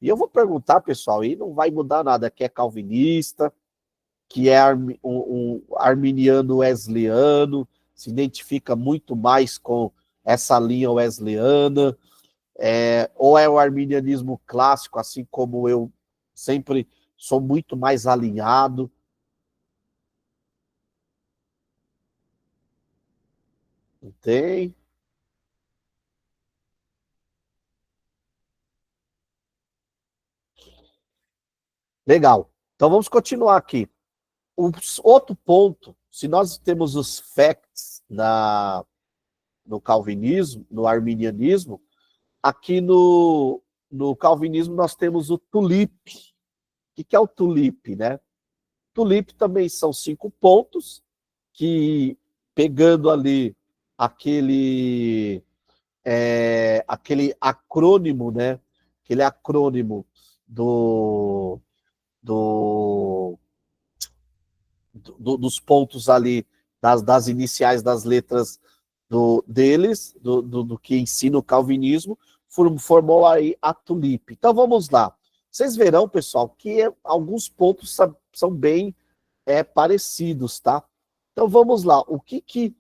Speaker 1: e eu vou perguntar, pessoal, e não vai mudar nada, que é calvinista, que é um arminiano wesleyano, se identifica muito mais com essa linha wesleyana, ou é o arminianismo clássico, assim como eu sempre sou muito mais alinhado. Tem? Legal. Então vamos continuar aqui. Outro ponto, se nós temos os facts no calvinismo, no arminianismo, aqui no calvinismo nós temos o tulip. O que é o tulip, né? Tulip também são 5 pontos que, pegando ali aquele aquele acrônimo, né? Aquele acrônimo do, dos pontos ali, das iniciais das letras deles, do que ensina o calvinismo, formou aí a tulipe. Então vamos lá. Vocês verão, pessoal, que alguns pontos são bem parecidos, tá? Então vamos lá. O que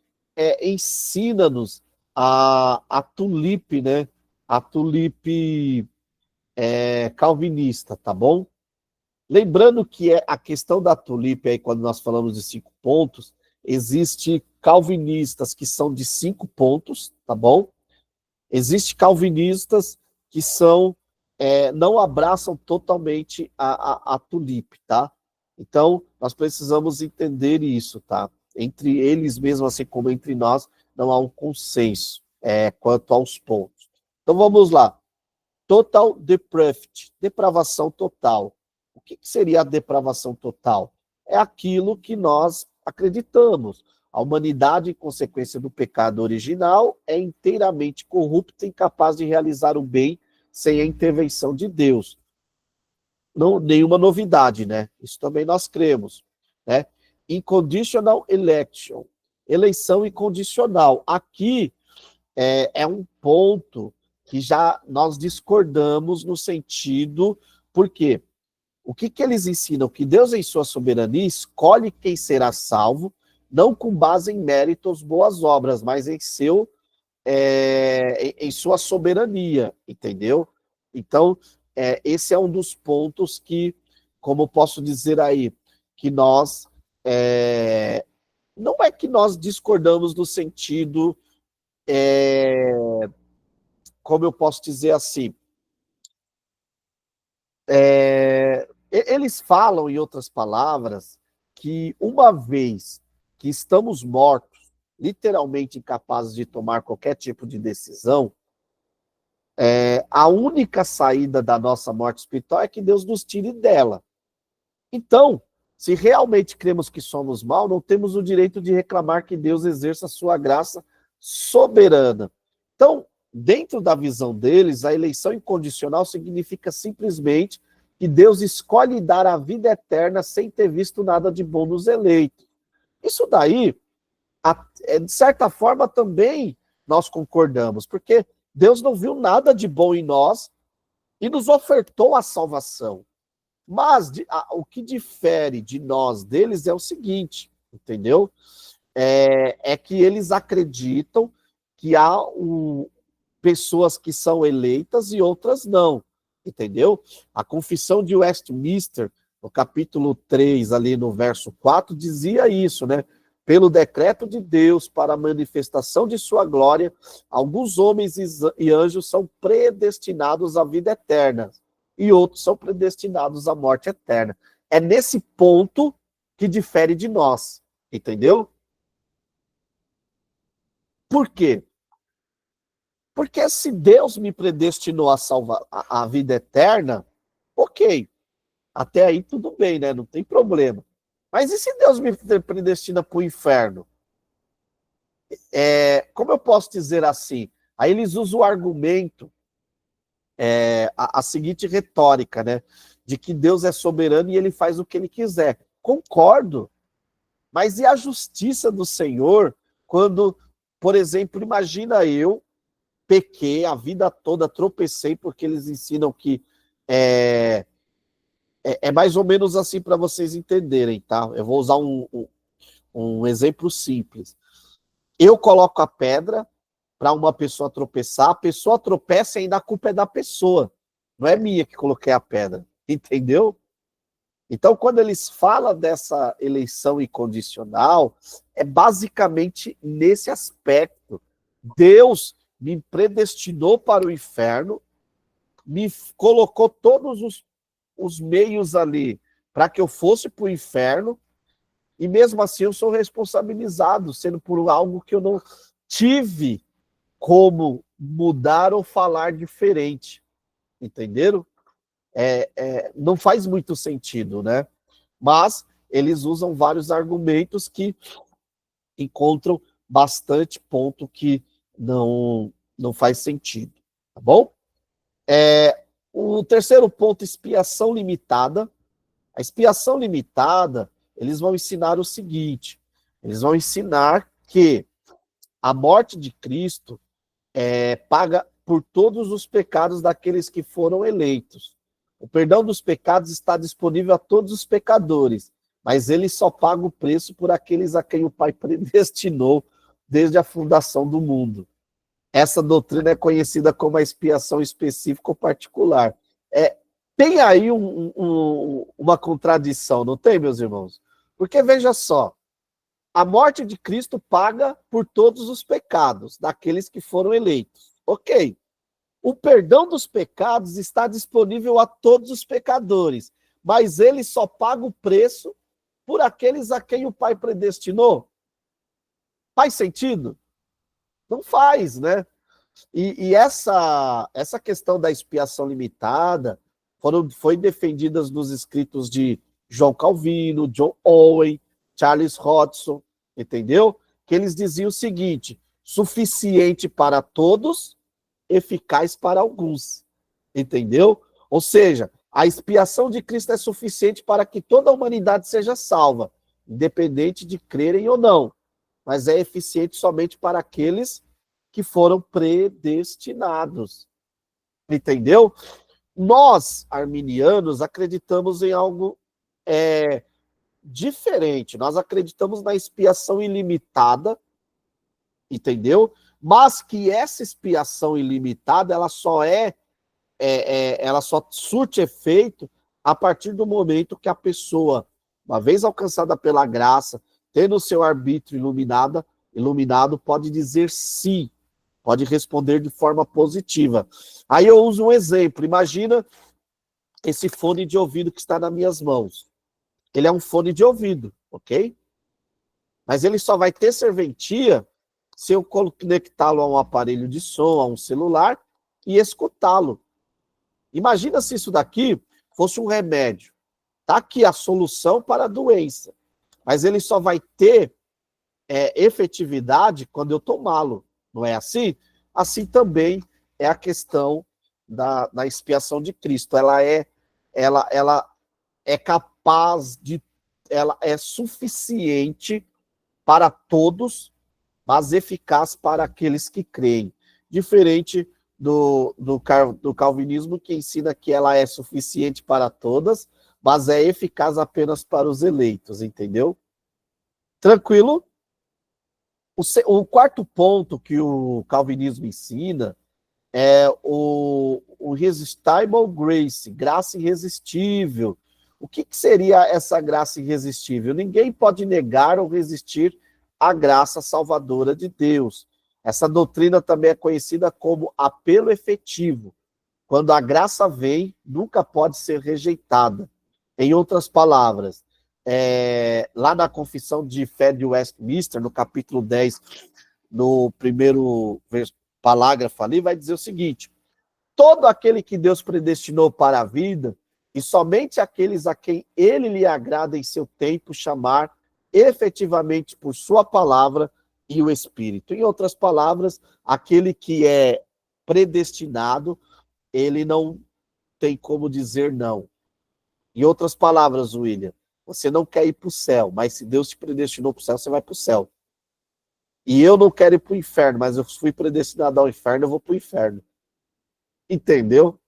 Speaker 1: ensina-nos a tulipe, né? A tulipe calvinista, tá bom? Lembrando que a questão da tulipe, aí, quando nós falamos de 5 pontos, existe calvinistas que são de 5 pontos, tá bom? Existe calvinistas que não abraçam totalmente a tulipe, tá? Então, nós precisamos entender isso, tá? Entre eles mesmo, assim como entre nós, não há um consenso quanto aos pontos. Então, vamos lá. Total depravity, depravação total. O que seria a depravação total? É aquilo que nós acreditamos. A humanidade, em consequência do pecado original, é inteiramente corrupta e incapaz de realizar o bem sem a intervenção de Deus. Não, nenhuma novidade, né? Isso também nós cremos, né? Inconditional election, eleição incondicional. Aqui é um ponto que já nós discordamos no sentido, por quê? O que eles ensinam? Que Deus, em sua soberania, escolhe quem será salvo, não com base em méritos, boas obras, mas em sua soberania, entendeu? Então, esse é um dos pontos que, como posso dizer aí, que nós não é que nós discordamos no sentido, como eu posso dizer assim, eles falam, em outras palavras, que uma vez que estamos mortos, literalmente incapazes de tomar qualquer tipo de decisão, a única saída da nossa morte espiritual é que Deus nos tire dela. Então, se realmente cremos que somos mal, não temos o direito de reclamar que Deus exerça a sua graça soberana. Então, dentro da visão deles, a eleição incondicional significa simplesmente que Deus escolhe dar a vida eterna sem ter visto nada de bom nos eleitos. Isso daí, de certa forma, também nós concordamos, porque Deus não viu nada de bom em nós e nos ofertou a salvação. Mas o que difere de nós deles é o seguinte, entendeu? É que eles acreditam que há pessoas que são eleitas e outras não, entendeu? A Confissão de Westminster, no capítulo 3, ali no verso 4, dizia isso, né? Pelo decreto de Deus para a manifestação de sua glória, alguns homens e anjos são predestinados à vida eterna e outros são predestinados à morte eterna. É nesse ponto que difere de nós, entendeu? Por quê? Porque se Deus me predestinou a salvar a vida eterna, ok, até aí tudo bem, né? Não tem problema. Mas e se Deus me predestina para o inferno? Como eu posso dizer assim? Aí eles usam o argumento, a seguinte retórica, né? De que Deus é soberano e ele faz o que ele quiser. Concordo, mas e a justiça do Senhor quando, por exemplo, imagina eu pequei a vida toda, tropecei, porque eles ensinam que é mais ou menos assim para vocês entenderem, tá? Eu vou usar um exemplo simples. Eu coloco a pedra para uma pessoa tropeçar, a pessoa tropeça e ainda a culpa é da pessoa. Não é minha que coloquei a pedra, entendeu? Então, quando eles falam dessa eleição incondicional, é basicamente nesse aspecto. Deus me predestinou para o inferno, me colocou todos os meios ali para que eu fosse para o inferno, e mesmo assim eu sou responsabilizado, sendo por algo que eu não tive como mudar ou falar diferente. Entenderam? Não faz muito sentido, né? Mas eles usam vários argumentos que encontram bastante ponto que não Não faz sentido, tá bom? O terceiro ponto, expiação limitada. A expiação limitada, eles vão ensinar o seguinte, eles vão ensinar que a morte de Cristo paga por todos os pecados daqueles que foram eleitos. O perdão dos pecados está disponível a todos os pecadores, mas ele só paga o preço por aqueles a quem o Pai predestinou desde a fundação do mundo. Essa doutrina é conhecida como a expiação específica ou particular. Tem aí uma contradição, não tem, meus irmãos? Porque, veja só, a morte de Cristo paga por todos os pecados daqueles que foram eleitos. Ok. O perdão dos pecados está disponível a todos os pecadores, mas ele só paga o preço por aqueles a quem o Pai predestinou. Faz sentido? Não faz, né? E essa questão da expiação limitada foi defendida nos escritos de João Calvino, John Owen, Charles Hodgson, entendeu? Que eles diziam o seguinte: suficiente para todos, eficaz para alguns, entendeu? Ou seja, a expiação de Cristo é suficiente para que toda a humanidade seja salva, independente de crerem ou não, mas é eficiente somente para aqueles que foram predestinados, entendeu? Nós, arminianos, acreditamos em algo diferente. Nós acreditamos na expiação ilimitada, entendeu? Mas que essa expiação ilimitada, ela só surte efeito a partir do momento que a pessoa, uma vez alcançada pela graça, tendo o seu arbítrio iluminado, pode dizer sim, pode responder de forma positiva. Aí eu uso um exemplo. Imagina esse fone de ouvido que está nas minhas mãos. Ele é um fone de ouvido, ok? Mas ele só vai ter serventia se eu conectá-lo a um aparelho de som, a um celular, e escutá-lo. Imagina se isso daqui fosse um remédio. Está aqui a solução para a doença. Mas ele só vai ter efetividade quando eu tomá-lo. Não é assim? Assim também é a questão da expiação de Cristo. Ela é capaz de... Ela é suficiente para todos, mas eficaz para aqueles que creem. Diferente do calvinismo, que ensina que ela é suficiente para todas, mas é eficaz apenas para os eleitos, entendeu? Tranquilo? O quarto ponto que o calvinismo ensina é o irresistible grace, graça irresistível. O que seria essa graça irresistível? Ninguém pode negar ou resistir à graça salvadora de Deus. Essa doutrina também é conhecida como apelo efetivo. Quando a graça vem, nunca pode ser rejeitada. Em outras palavras, lá na Confissão de Fé de Westminster, no capítulo 10, no primeiro parágrafo ali, vai dizer o seguinte: todo aquele que Deus predestinou para a vida, e somente aqueles a quem ele lhe agrada em seu tempo chamar efetivamente por sua palavra e o Espírito. Em outras palavras, aquele que é predestinado, ele não tem como dizer não. Em outras palavras, William, você não quer ir para o céu, mas se Deus te predestinou para o céu, você vai para o céu. E eu não quero ir para o inferno, mas eu fui predestinado ao inferno, eu vou para o inferno. Entendeu?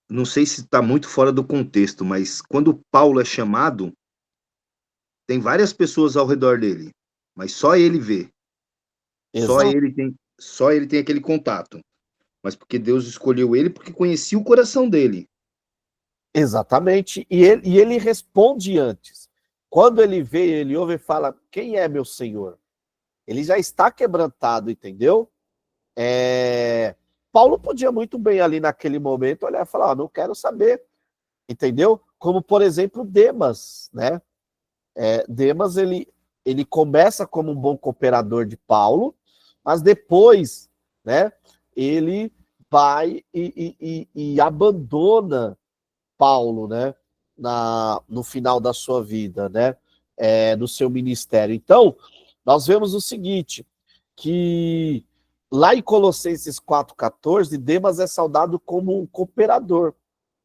Speaker 2: Não sei se está muito fora do contexto, mas quando Paulo é chamado, tem várias pessoas ao redor dele, mas só ele vê. Só ele tem aquele contato. Mas porque Deus escolheu ele, porque conhecia o coração dele.
Speaker 1: Exatamente. E ele responde antes. Quando ele vê, ele ouve e fala: quem é meu Senhor? Ele já está quebrantado, entendeu? Paulo podia muito bem ali naquele momento olhar e falar: não quero saber, entendeu? Como, por exemplo, Demas, né? Demas, ele começa como um bom cooperador de Paulo, mas depois, né, ele vai e abandona Paulo, né, no final da sua vida, né, no seu ministério. Então, nós vemos o seguinte, que lá em Colossenses 4,14, Demas é saudado como um cooperador.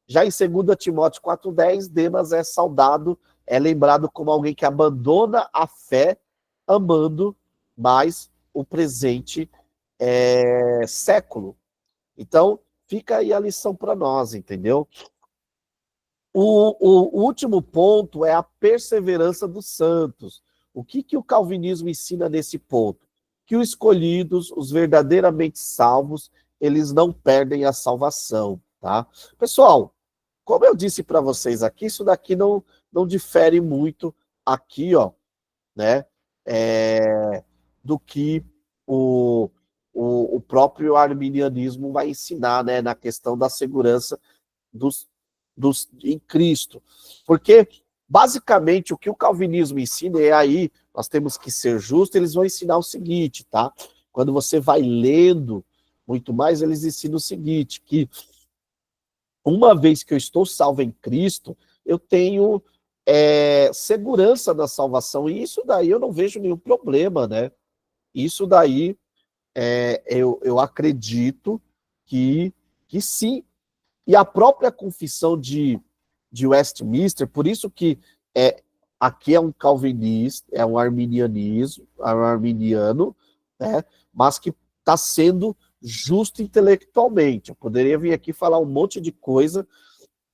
Speaker 1: Já em 2 Timóteo 4,10, Demas é saudado, é lembrado como alguém que abandona a fé, amando mais o presente século. Então, fica aí a lição para nós, entendeu? O último ponto é a perseverança dos santos. O que o calvinismo ensina nesse ponto? Que os escolhidos, os verdadeiramente salvos, eles não perdem a salvação, tá? Pessoal, como eu disse para vocês aqui, isso daqui não difere muito aqui, ó, né? Do que o próprio arminianismo vai ensinar, né? Na questão da segurança em Cristo. Porque, basicamente, o que o calvinismo ensina é aí, nós temos que ser justos, eles vão ensinar o seguinte, tá? Quando você vai lendo muito mais, eles ensinam o seguinte, que uma vez que eu estou salvo em Cristo, eu tenho segurança da salvação, e isso daí eu não vejo nenhum problema, né? Isso daí eu acredito que sim. E a própria confissão de Westminster, por isso que aqui é um calvinista, é um arminiano, né, mas que está sendo justo intelectualmente. Eu poderia vir aqui falar um monte de coisa,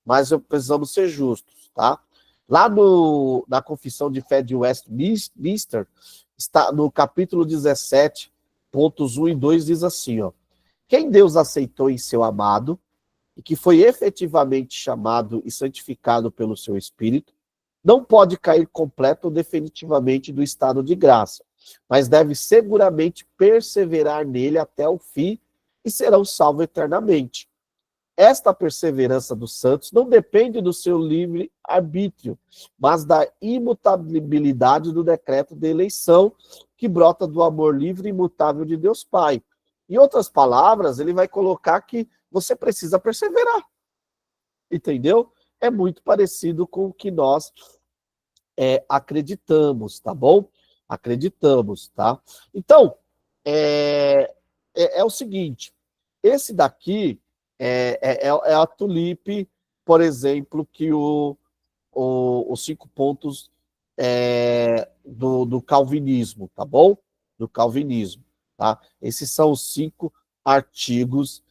Speaker 1: mas precisamos ser justos, tá? Lá na confissão de fé de Westminster, está no capítulo 17, pontos 1 e 2, diz assim, ó: quem Deus aceitou em seu amado, e que foi efetivamente chamado e santificado pelo seu Espírito, não pode cair completo ou definitivamente do estado de graça, mas deve seguramente perseverar nele até o fim e serão salvos eternamente. Esta perseverança dos santos não depende do seu livre arbítrio, mas da imutabilidade do decreto de eleição que brota do amor livre e imutável de Deus Pai. Em outras palavras, ele vai colocar que você precisa perseverar. Entendeu? É muito parecido com o que nós acreditamos, tá bom? Acreditamos, tá? Então, é o seguinte, esse daqui é a tulipe, por exemplo, que os 5 pontos do calvinismo, tá bom? Do calvinismo, tá? Esses são os 5 artigos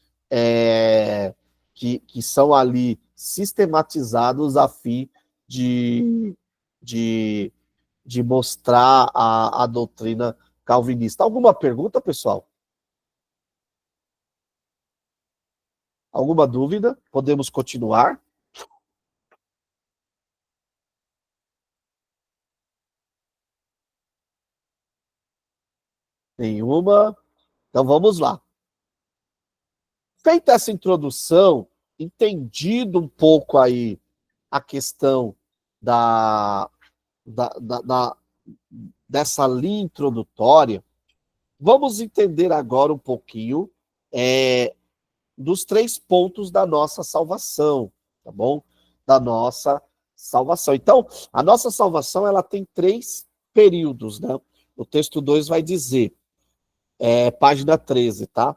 Speaker 1: que são ali sistematizados a fim de mostrar a doutrina calvinista. Alguma pergunta, pessoal? Alguma dúvida? Podemos continuar? Nenhuma? Então vamos lá. Feita essa introdução, entendido um pouco aí a questão dessa linha introdutória, vamos entender agora um pouquinho dos 3 pontos da nossa salvação, tá bom? Da nossa salvação. Então, a nossa salvação, ela tem 3 períodos, né? O texto 2 vai dizer, página 13, tá?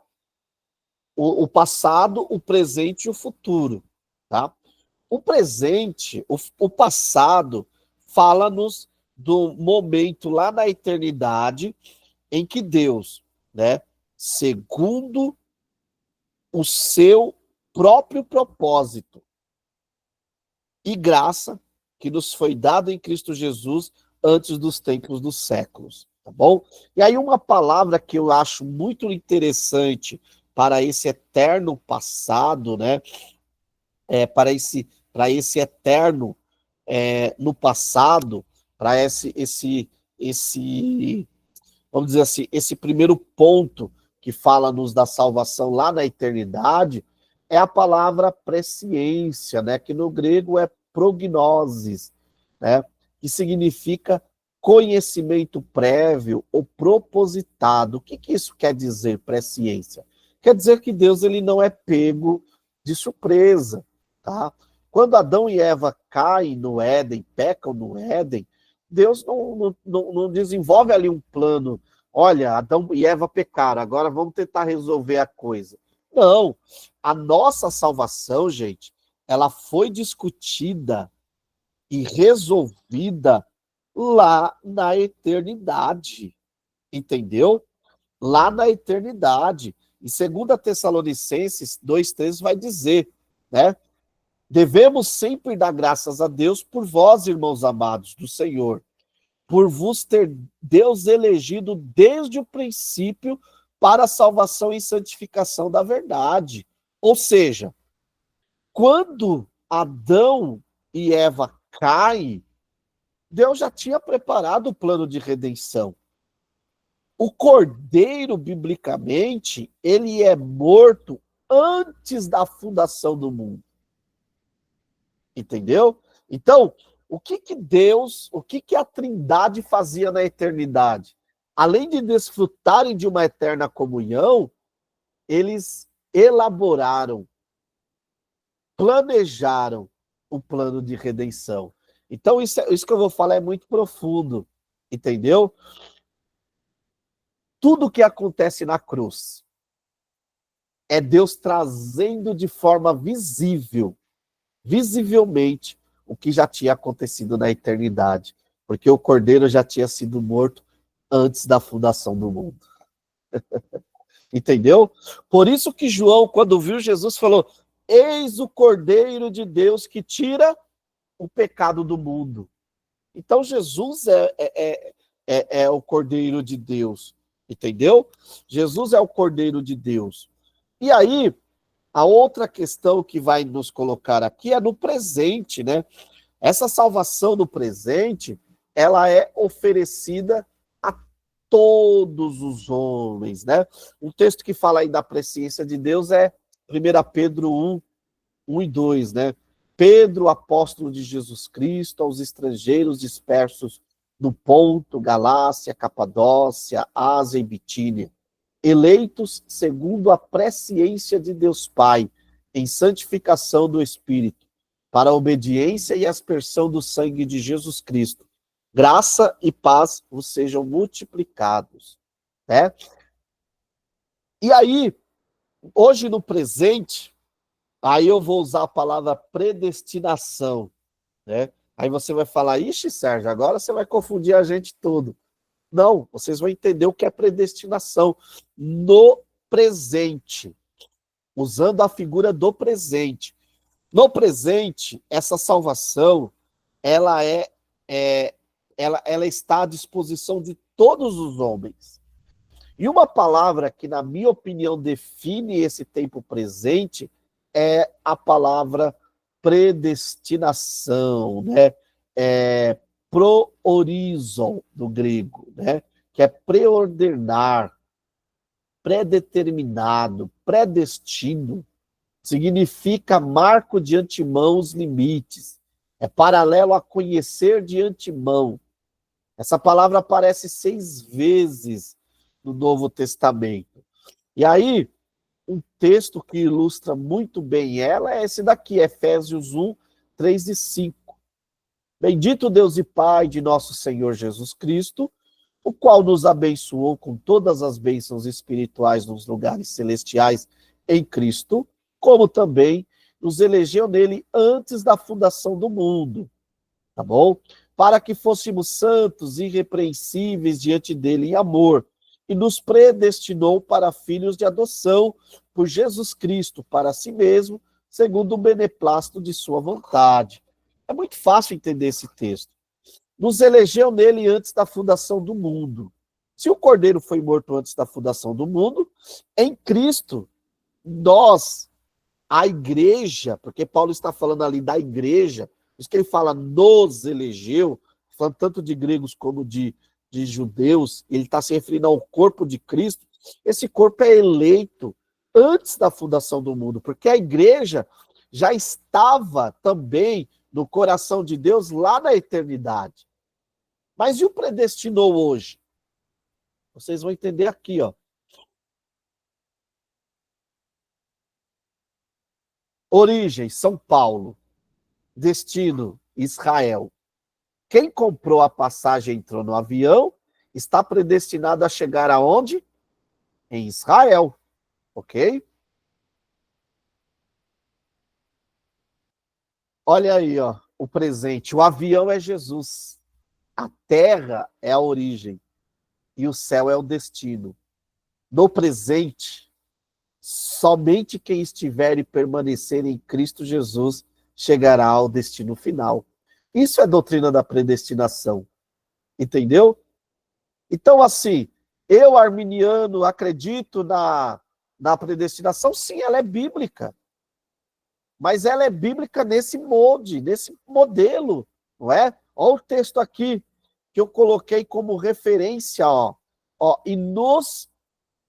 Speaker 1: O passado, o presente e o futuro, tá? O presente, o passado, fala-nos do momento lá na eternidade em que Deus, né, segundo o seu próprio propósito e graça que nos foi dado em Cristo Jesus antes dos tempos dos séculos, tá bom? E aí uma palavra que eu acho muito interessante para esse eterno passado, né? Para esse eterno no passado, para vamos dizer assim, esse primeiro ponto que fala-nos da salvação lá na eternidade, é a palavra presciência, né? Que no grego é prognosis, né? Que significa conhecimento prévio ou propositado. O que isso quer dizer, presciência? Quer dizer que Deus ele não é pego de surpresa, tá? Quando Adão e Eva caem no Éden, pecam no Éden, Deus não desenvolve ali um plano. Olha, Adão e Eva pecaram, agora vamos tentar resolver a coisa. Não. A nossa salvação, gente, ela foi discutida e resolvida lá na eternidade. Entendeu? Lá na eternidade. Em 2 Tessalonicenses 2,13 vai dizer, né? Devemos sempre dar graças a Deus por vós, irmãos amados do Senhor, por vos ter Deus elegido desde o princípio para a salvação e santificação da verdade. Ou seja, quando Adão e Eva caem, Deus já tinha preparado o plano de redenção. O cordeiro, biblicamente, ele é morto antes da fundação do mundo. Entendeu? Então, o que Deus, o que a Trindade fazia na eternidade? Além de desfrutarem de uma eterna comunhão, eles elaboraram, planejaram o plano de redenção. Então, isso que eu vou falar é muito profundo, entendeu? Tudo que acontece na cruz é Deus trazendo de forma visível, visivelmente, o que já tinha acontecido na eternidade, porque o Cordeiro já tinha sido morto antes da fundação do mundo. Entendeu? Por isso que João, quando viu Jesus, falou: eis o Cordeiro de Deus que tira o pecado do mundo. Então Jesus é o Cordeiro de Deus, entendeu? Jesus é o Cordeiro de Deus. E aí, a outra questão que vai nos colocar aqui é no presente, né? Essa salvação no presente, ela é oferecida a todos os homens, né? Um texto que fala aí da presciência de Deus é 1 Pedro 1 e 2, né? Pedro, apóstolo de Jesus Cristo, aos estrangeiros dispersos no Ponto, Galácia, Capadócia, Ásia e Bitínia, eleitos segundo a presciência de Deus Pai, em santificação do Espírito, para a obediência e aspersão do sangue de Jesus Cristo. Graça e paz vos sejam multiplicados. Né? E aí, hoje no presente, aí eu vou usar a palavra predestinação. Né? Aí você vai falar, ixi, Sérgio, agora você vai confundir a gente todo. Não, vocês vão entender o que é predestinação no presente, usando a figura do presente. No presente, essa salvação, ela ela está à disposição de todos os homens. E uma palavra que, na minha opinião, define esse tempo presente é a palavra predestinação, né? Proorison, do grego, né? Que é preordenar, predeterminado, predestino. Significa marco de antemão os limites. É paralelo a conhecer de antemão. Essa palavra aparece 6 vezes no Novo Testamento. E aí, um texto que ilustra muito bem ela é esse daqui, Efésios 1, 3 e 5. Bendito Deus e Pai de nosso Senhor Jesus Cristo, o qual nos abençoou com todas as bênçãos espirituais nos lugares celestiais em Cristo, como também nos elegeu nele antes da fundação do mundo, tá bom? Para que fôssemos santos e irrepreensíveis diante dele em amor, e nos predestinou para filhos de adoção por Jesus Cristo, para si mesmo, segundo o beneplácito de sua vontade. É muito fácil entender esse texto. Nos elegeu nele antes da fundação do mundo. Se o Cordeiro foi morto antes da fundação do mundo, em Cristo, nós, a igreja, porque Paulo está falando ali da igreja, por isso que ele fala nos elegeu, falando tanto de gregos como de judeus, ele está se referindo ao corpo de Cristo. Esse corpo é eleito antes da fundação do mundo, porque a igreja já estava também no coração de Deus lá na eternidade. Mas e o predestinou hoje? Vocês vão entender aqui, ó. Origem, São Paulo. Destino, Israel. Quem comprou a passagem e entrou no avião está predestinado a chegar aonde? Em Israel, ok? Olha aí, ó, o presente. O avião é Jesus. A terra é a origem. E o céu é o destino. No presente, somente quem estiver e permanecer em Cristo Jesus chegará ao destino final. Isso é doutrina da predestinação. Entendeu? Então, assim, eu, arminiano, acredito na predestinação? Sim, ela é bíblica. Mas ela é bíblica nesse molde, nesse modelo, não é? Olha o texto aqui que eu coloquei como referência, ó. E nos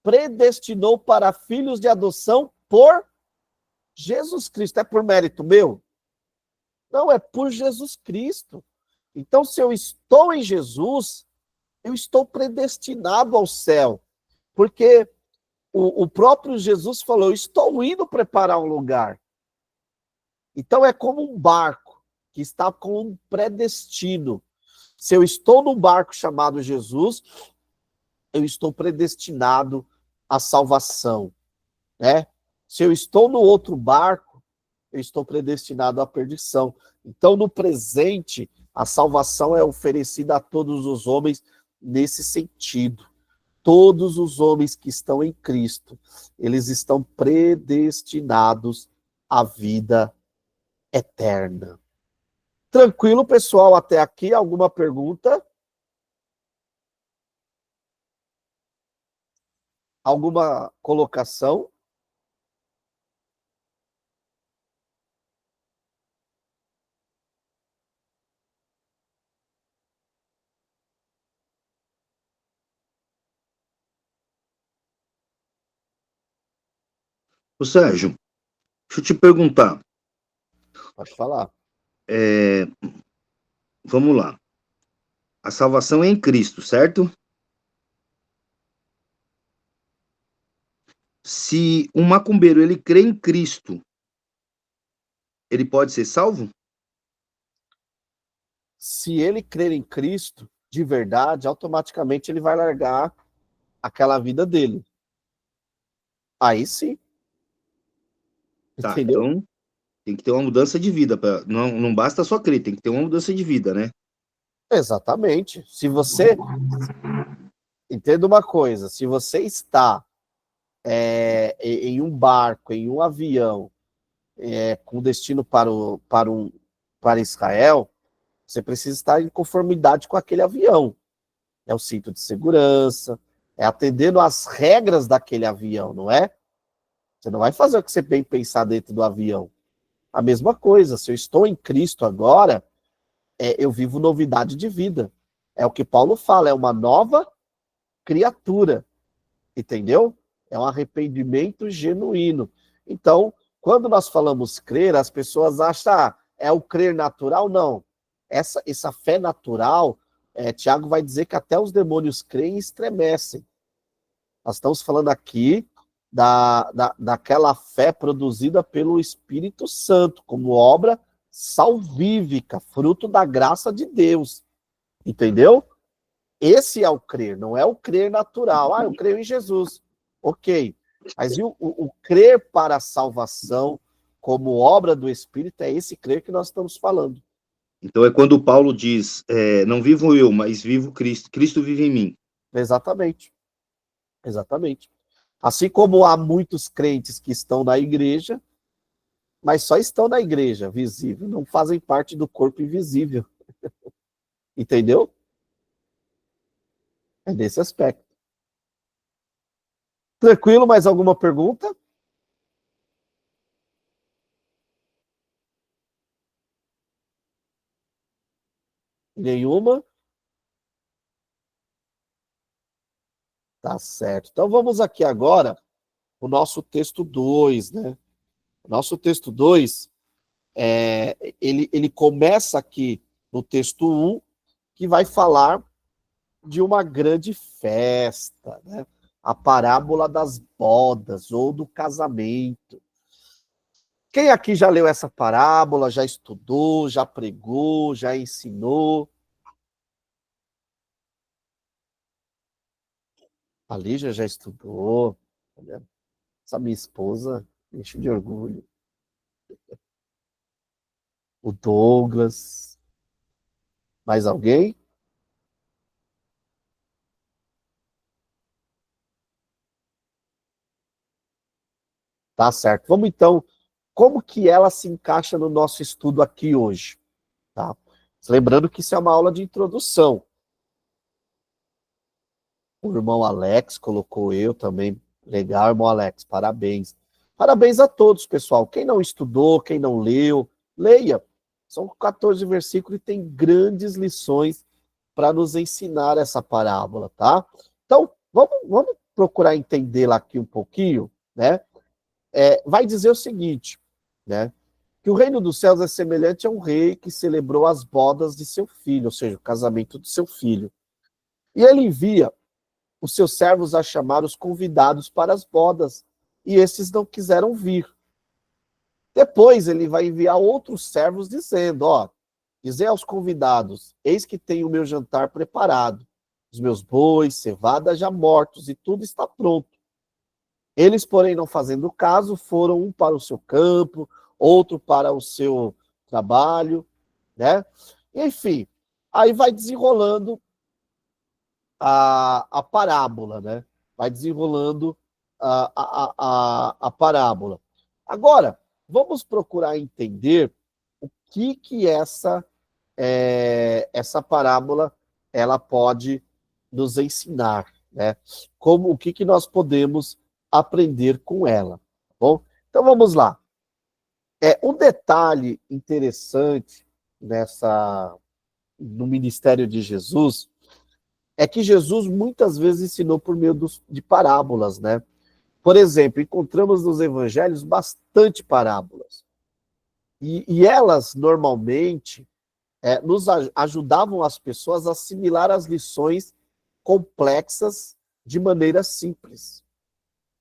Speaker 1: predestinou para filhos de adoção por Jesus Cristo. É por mérito meu? Não, é por Jesus Cristo. Então, se eu estou em Jesus, eu estou predestinado ao céu. Porque o próprio Jesus falou, estou indo preparar um lugar. Então é como um barco que está com um predestino. Se eu estou num barco chamado Jesus, eu estou predestinado à salvação, né? Se eu estou no outro barco, eu estou predestinado à perdição. Então, no presente, a salvação é oferecida a todos os homens nesse sentido. Todos os homens que estão em Cristo, eles estão predestinados à vida eterna. Tranquilo, pessoal, até aqui? Alguma pergunta? Alguma colocação?
Speaker 2: Ô Sérgio, deixa eu te perguntar.
Speaker 1: Pode falar.
Speaker 2: Vamos lá. A salvação é em Cristo, certo? Se um macumbeiro ele crê em Cristo, ele pode ser salvo?
Speaker 1: Se ele crer em Cristo de verdade, automaticamente ele vai largar aquela vida dele. Aí sim,
Speaker 2: Tá,
Speaker 1: entendeu?
Speaker 2: então tem que ter uma mudança de vida. Não basta só crer, tem que ter uma mudança de vida, né?
Speaker 1: Exatamente. Se você. Entenda uma coisa: se você está em um barco, em um avião, com destino para Israel, você precisa estar em conformidade com aquele avião. É o cinto de segurança, é atendendo às regras daquele avião, não é? Você não vai fazer o que você bem pensar dentro do avião. A mesma coisa, se eu estou em Cristo agora, eu vivo novidade de vida. É o que Paulo fala, é uma nova criatura, entendeu? É um arrependimento genuíno. Então, quando nós falamos crer, as pessoas acham, é o crer natural? Não. Essa fé natural, Tiago vai dizer que até os demônios creem e estremecem. Nós estamos falando aqui daquela fé produzida pelo Espírito Santo, como obra salvífica, fruto da graça de Deus. Entendeu? Esse é o crer, não é o crer natural. Eu creio em Jesus. Ok. Mas e o crer para a salvação como obra do Espírito é esse crer que nós estamos falando.
Speaker 2: Então é quando Paulo diz, não vivo eu, mas vivo Cristo. Cristo vive em mim.
Speaker 1: Exatamente. Exatamente. Assim como há muitos crentes que estão na igreja, mas só estão na igreja visível, não fazem parte do corpo invisível. Entendeu? É desse aspecto. Tranquilo, mais alguma pergunta? Nenhuma? Tá certo. Então vamos aqui agora o nosso texto 2, né? O nosso texto 2, ele começa aqui no texto 1, que vai falar de uma grande festa, né? A parábola das bodas ou do casamento. Quem aqui já leu essa parábola, já estudou, já pregou, já ensinou? A Lígia já estudou. Olha, essa minha esposa me enche de orgulho. O Douglas. Mais alguém? Tá certo. Vamos então, como que ela se encaixa no nosso estudo aqui hoje? Tá? Lembrando que isso é uma aula de introdução. O irmão Alex colocou eu também. Legal, irmão Alex, parabéns. Parabéns a todos, pessoal. Quem não estudou, quem não leu, leia. São 14 versículos e tem grandes lições para nos ensinar essa parábola, tá? Então, vamos procurar entendê-la aqui um pouquinho, né? Vai dizer o seguinte, né? Que o reino dos céus é semelhante a um rei que celebrou as bodas de seu filho, ou seja, o casamento de seu filho. E ele envia os seus servos a chamar os convidados para as bodas, e esses não quiseram vir. Depois ele vai enviar outros servos dizendo, dizer aos convidados, eis que tenho o meu jantar preparado, os meus bois, cevada já mortos, e tudo está pronto. Eles, porém, não fazendo caso, foram um para o seu campo, outro para o seu trabalho, né? Enfim, aí vai desenrolando a parábola, né? Vai desenrolando a parábola. Agora, vamos procurar entender o que essa parábola ela pode nos ensinar, né? O que nós podemos aprender com ela, tá bom? Então vamos lá. Um detalhe interessante no ministério de Jesus é que Jesus muitas vezes ensinou por meio de parábolas, né? Por exemplo, encontramos nos evangelhos bastante parábolas. E elas, normalmente, nos ajudavam as pessoas a assimilar as lições complexas de maneira simples.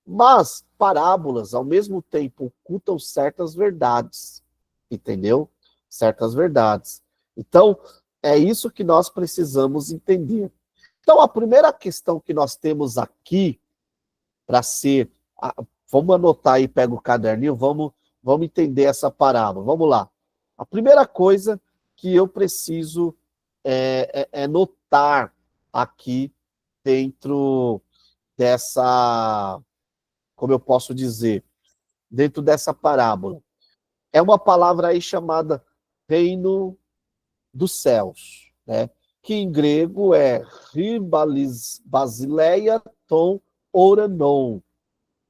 Speaker 1: Mas parábolas, ao mesmo tempo, ocultam certas verdades, entendeu? Certas verdades. Então, é isso que nós precisamos entender. Então, a primeira questão que nós temos aqui para ser... Vamos anotar aí, pega o caderninho, vamos entender essa parábola. Vamos lá. A primeira coisa que eu preciso notar aqui dentro dessa... Como eu posso dizer? Dentro dessa parábola. É uma palavra aí chamada reino dos céus, né? Que em grego é basileia ton oranon.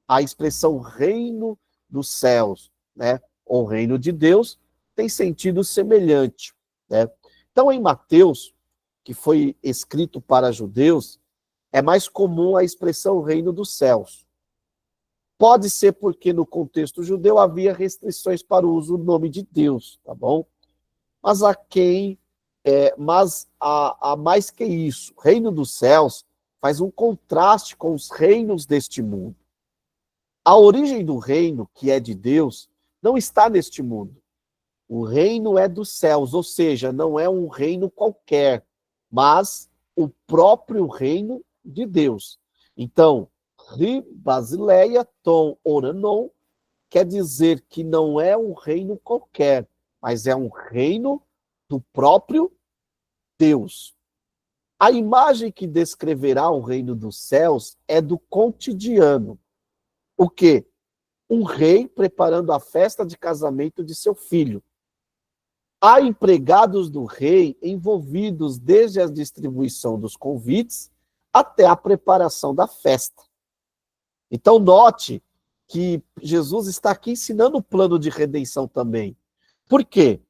Speaker 1: A expressão reino dos céus, né? Ou reino de Deus, tem sentido semelhante, né? Então, em Mateus, que foi escrito para judeus, é mais comum a expressão reino dos céus. Pode ser porque no contexto judeu havia restrições para o uso do nome de Deus, tá bom? Mas há mais que isso. O reino dos céus faz um contraste com os reinos deste mundo. A origem do reino, que é de Deus, não está neste mundo. O reino é dos céus, ou seja, não é um reino qualquer, mas o próprio reino de Deus. Então, Basileia ton oranon quer dizer que não é um reino qualquer, mas é um reino do próprio Deus. A imagem que descreverá o reino dos céus é do cotidiano. O quê? Um rei preparando a festa de casamento de seu filho. Há empregados do rei envolvidos desde a distribuição dos convites até a preparação da festa. Então, note que Jesus está aqui ensinando o plano de redenção também. Por quê?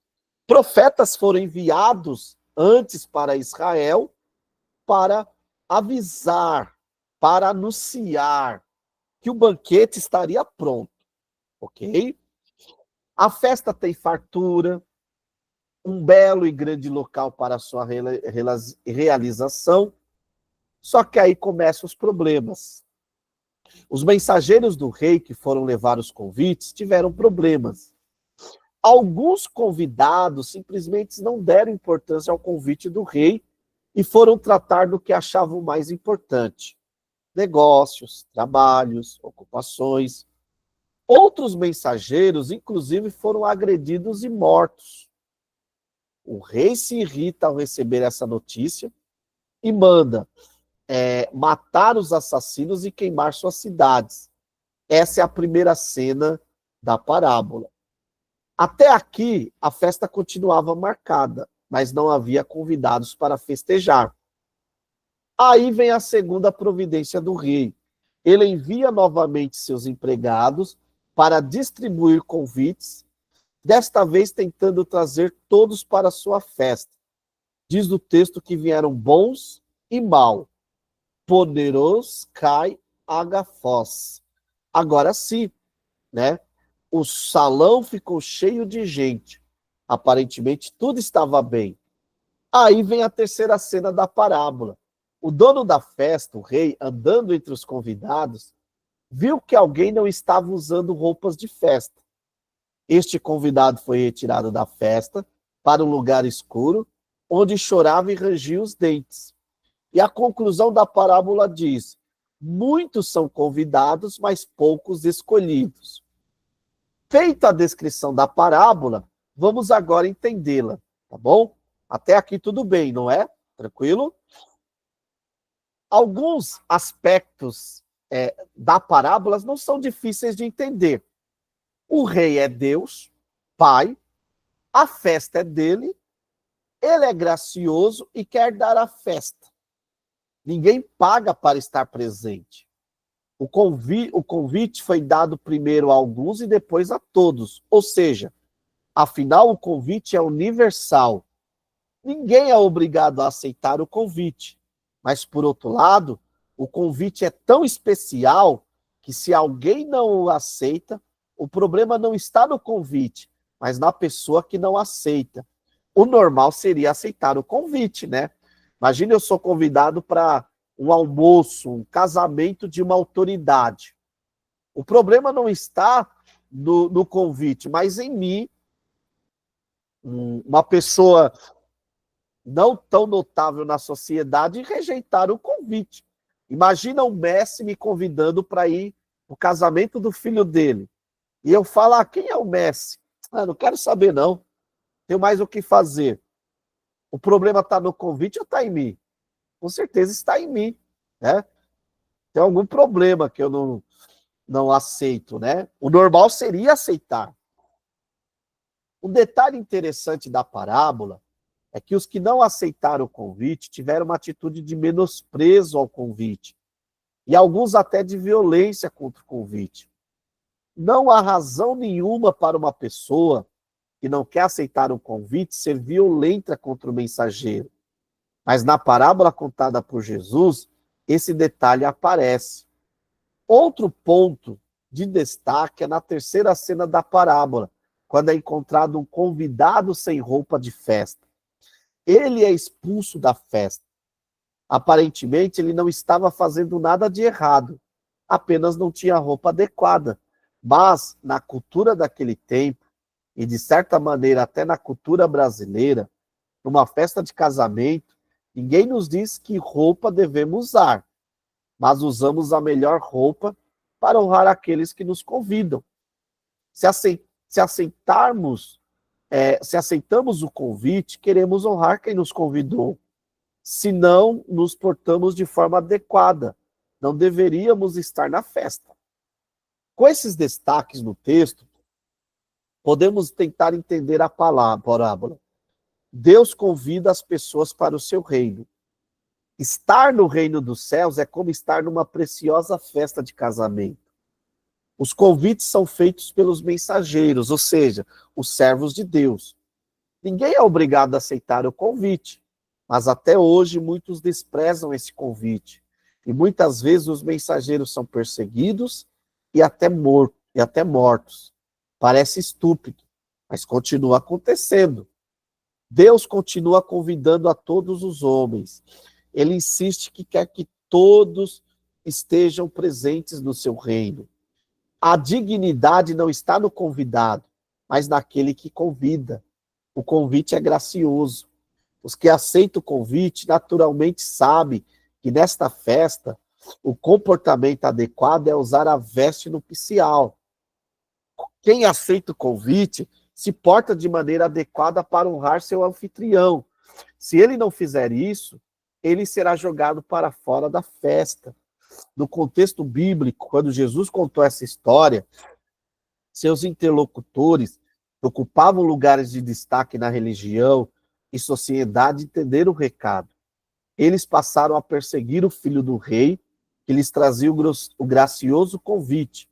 Speaker 1: Profetas foram enviados antes para Israel para avisar, para anunciar que o banquete estaria pronto, ok? A festa tem fartura, um belo e grande local para a sua realização, só que aí começam os problemas. Os mensageiros do rei que foram levar os convites tiveram problemas. Alguns convidados simplesmente não deram importância ao convite do rei e foram tratar do que achavam mais importante. negócios, trabalhos, ocupações. Outros mensageiros, inclusive, foram agredidos e mortos. O rei se irrita ao receber essa notícia e manda matar os assassinos e queimar suas cidades. Essa é a primeira cena da parábola. Até aqui, a festa continuava marcada, mas não havia convidados para festejar. Aí vem a segunda providência do rei. Ele envia novamente seus empregados para distribuir convites, desta vez tentando trazer todos para a sua festa. Diz o texto que vieram bons e maus. Poderoso cai agafós. Agora sim, né? O salão ficou cheio de gente. Aparentemente tudo estava bem. Aí vem a terceira cena da parábola. O dono da festa, o rei, andando entre os convidados, viu que alguém não estava usando roupas de festa. Este convidado foi retirado da festa para um lugar escuro, onde chorava e rangia os dentes. E a conclusão da parábola diz: muitos são convidados, mas poucos escolhidos. Feita a descrição da parábola, vamos agora entendê-la, tá bom? Até aqui tudo bem, não é? Tranquilo? Alguns aspectos da parábola não são difíceis de entender. O rei é Deus, Pai, a festa é dele, ele é gracioso e quer dar a festa. Ninguém paga para estar presente. O convite foi dado primeiro a alguns e depois a todos. Ou seja, afinal, o convite é universal. Ninguém é obrigado a aceitar o convite. Mas, por outro lado, o convite é tão especial que se alguém não o aceita, o problema não está no convite, mas na pessoa que não aceita. O normal seria aceitar o convite, né? Imagina eu sou convidado para um almoço, um casamento de uma autoridade. O problema não está no convite, mas em mim, uma pessoa não tão notável na sociedade, rejeitar o convite. Imagina o Messi me convidando para ir no casamento do filho dele. E eu falo, quem é o Messi? Não quero saber não. Tenho mais o que fazer. O problema está no convite ou está em mim? Com certeza está em mim, né? Tem algum problema que eu não aceito, né? O normal seria aceitar. Um detalhe interessante da parábola é que os que não aceitaram o convite tiveram uma atitude de menosprezo ao convite, e alguns até de violência contra o convite. Não há razão nenhuma para uma pessoa que não quer aceitar um convite ser violenta contra o mensageiro. Mas na parábola contada por Jesus, esse detalhe aparece. Outro ponto de destaque é na terceira cena da parábola, quando é encontrado um convidado sem roupa de festa. Ele é expulso da festa. Aparentemente, ele não estava fazendo nada de errado, apenas não tinha roupa adequada. Mas, na cultura daquele tempo, e de certa maneira até na cultura brasileira, numa festa de casamento, ninguém nos diz que roupa devemos usar, mas usamos a melhor roupa para honrar aqueles que nos convidam. Se aceitamos o convite, queremos honrar quem nos convidou. Se não nos portamos de forma adequada, não deveríamos estar na festa. Com esses destaques no texto, podemos tentar entender a parábola. Deus convida as pessoas para o seu reino. Estar no reino dos céus é como estar numa preciosa festa de casamento. Os convites são feitos pelos mensageiros, ou seja, os servos de Deus. Ninguém é obrigado a aceitar o convite, mas até hoje muitos desprezam esse convite. E muitas vezes os mensageiros são perseguidos e até mortos. Parece estúpido, mas continua acontecendo. Deus continua convidando a todos os homens. Ele insiste que quer que todos estejam presentes no seu reino. A dignidade não está no convidado, mas naquele que convida. O convite é gracioso. Os que aceitam o convite naturalmente sabem que nesta festa O comportamento adequado é usar a veste nupcial. Quem aceita o convite se porta de maneira adequada para honrar seu anfitrião. Se ele não fizer isso, ele será jogado para fora da festa. No contexto bíblico, quando Jesus contou essa história, seus interlocutores ocupavam lugares de destaque na religião e sociedade entenderam o recado. Eles passaram a perseguir o filho do rei, que lhes trazia o gracioso convite.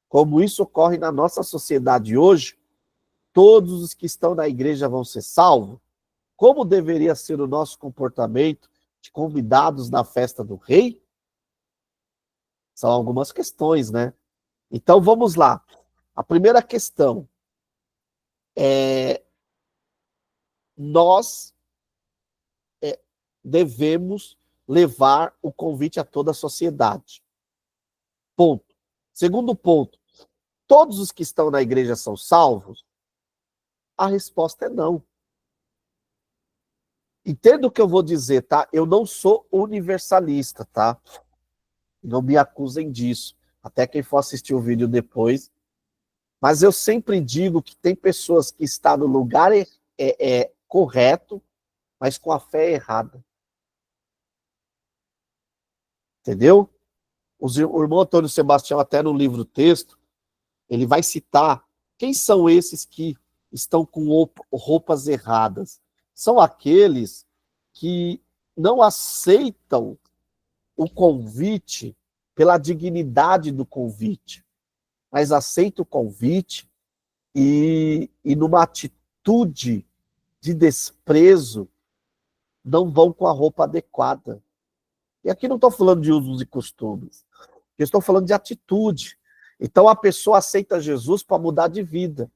Speaker 1: Como isso ocorre na nossa sociedade hoje, todos os que estão na igreja vão ser salvos? Como deveria ser o nosso comportamento de convidados na festa do rei? São algumas questões, né? Então vamos lá. A primeira questão é: nós devemos levar o convite a toda a sociedade. Ponto. Segundo ponto, todos os que estão na igreja são salvos? A resposta é não. Entenda o que eu vou dizer, tá? Eu não sou universalista, tá? Não me acusem disso. Até quem for assistir o vídeo depois. Mas eu sempre digo que tem pessoas que estão no lugar correto, mas com a fé errada. Entendeu? O irmão Antônio Sebastião, até no livro texto, ele vai citar quem são esses que estão com roupas erradas. São aqueles que não aceitam o convite pela dignidade do convite, mas aceitam o convite e numa atitude de desprezo, não vão com a roupa adequada. E aqui não estou falando de usos e costumes, eu estou falando de atitude. Então a pessoa aceita Jesus para mudar de vida.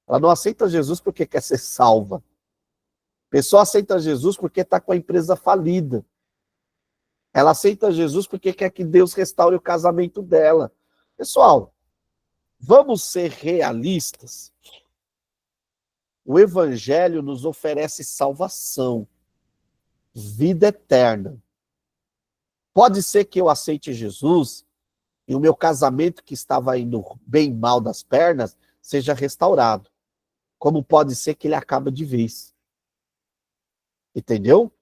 Speaker 1: Ela não aceita Jesus porque quer ser salva. A pessoa aceita Jesus porque está com a empresa falida. Ela aceita Jesus porque quer que Deus restaure o casamento dela. Pessoal, vamos ser realistas. O Evangelho nos oferece salvação, vida eterna. Pode ser que eu aceite Jesus e o meu casamento, que estava indo bem mal das pernas, seja restaurado. Como pode ser que ele acabe de vez. Entendeu?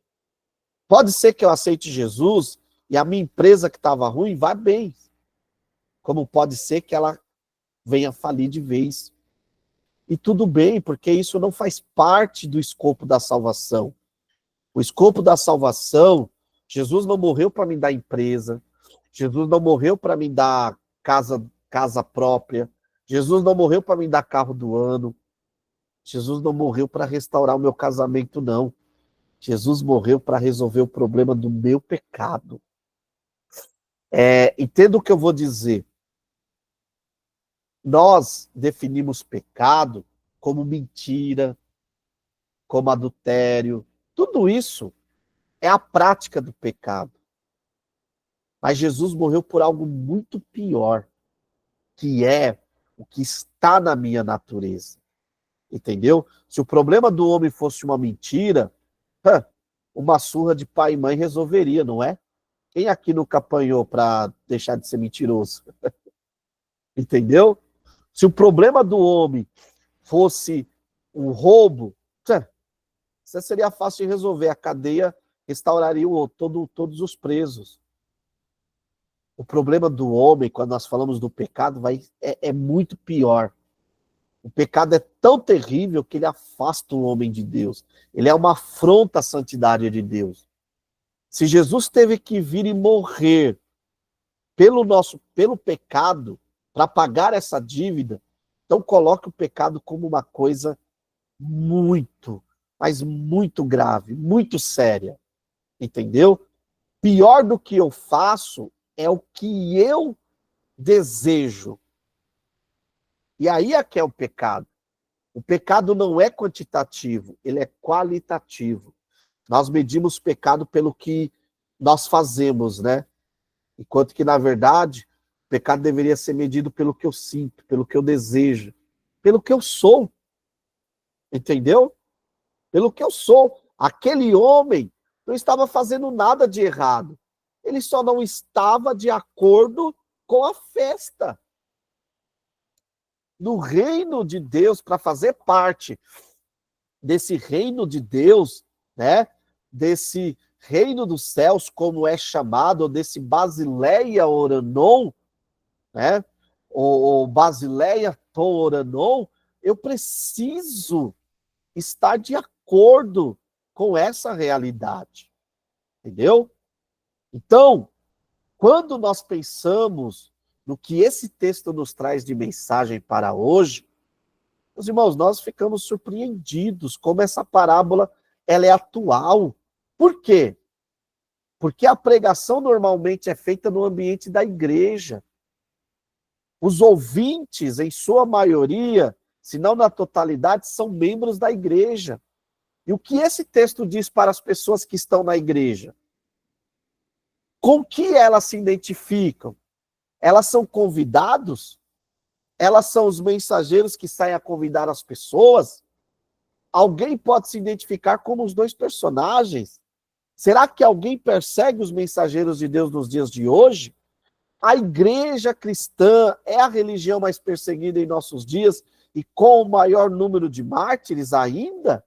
Speaker 1: Pode ser que eu aceite Jesus e a minha empresa que estava ruim vá bem. Como pode ser que ela venha falir de vez. E tudo bem, porque isso não faz parte do escopo da salvação. O escopo da salvação, Jesus não morreu para me dar empresa, Jesus não morreu para me dar casa própria, Jesus não morreu para me dar carro do ano, Jesus não morreu para restaurar o meu casamento, não. Jesus morreu para resolver o problema do meu pecado. Entenda o que eu vou dizer. Nós definimos pecado como mentira, como adultério. Tudo isso é a prática do pecado. Mas Jesus morreu por algo muito pior, que é o que está na minha natureza. Entendeu? Se o problema do homem fosse uma mentira, uma surra de pai e mãe resolveria, não é? Quem aqui nunca apanhou para deixar de ser mentiroso? Entendeu? Se o problema do homem fosse um roubo, isso seria fácil de resolver. A cadeia restauraria todos os presos. O problema do homem, quando nós falamos do pecado, é muito pior. O pecado é tão terrível que ele afasta o homem de Deus. Ele é uma afronta à santidade de Deus. Se Jesus teve que vir e morrer pelo pecado, para pagar essa dívida, então coloque o pecado como uma coisa muito, mas muito grave, muito séria. Entendeu? Pior do que eu faço é o que eu desejo. E aí é que é o pecado. O pecado não é quantitativo, ele é qualitativo. Nós medimos o pecado pelo que nós fazemos, né? Enquanto que, na verdade, o pecado deveria ser medido pelo que eu sinto, pelo que eu desejo, pelo que eu sou. Entendeu? Pelo que eu sou. Aquele homem não estava fazendo nada de errado. ele só não estava de acordo com a festa. No reino de Deus, para fazer parte desse reino de Deus, né? Desse reino dos céus, como é chamado, ou desse Basileia Oranon, né? Ou Basileia Ton Oranon, eu preciso estar de acordo com essa realidade. Entendeu? Então, quando nós pensamos no que esse texto nos traz de mensagem para hoje, meus irmãos, nós ficamos surpreendidos como essa parábola ela é atual. Por quê? Porque a pregação normalmente é feita no ambiente da igreja. Os ouvintes, em sua maioria, se não na totalidade, são membros da igreja. E o que esse texto diz para as pessoas que estão na igreja? Com que elas se identificam? Elas são convidados? Elas são os mensageiros que saem a convidar as pessoas? Alguém pode se identificar como os dois personagens? Será que alguém persegue os mensageiros de Deus nos dias de hoje? A igreja cristã é a religião mais perseguida em nossos dias e com o maior número de mártires ainda?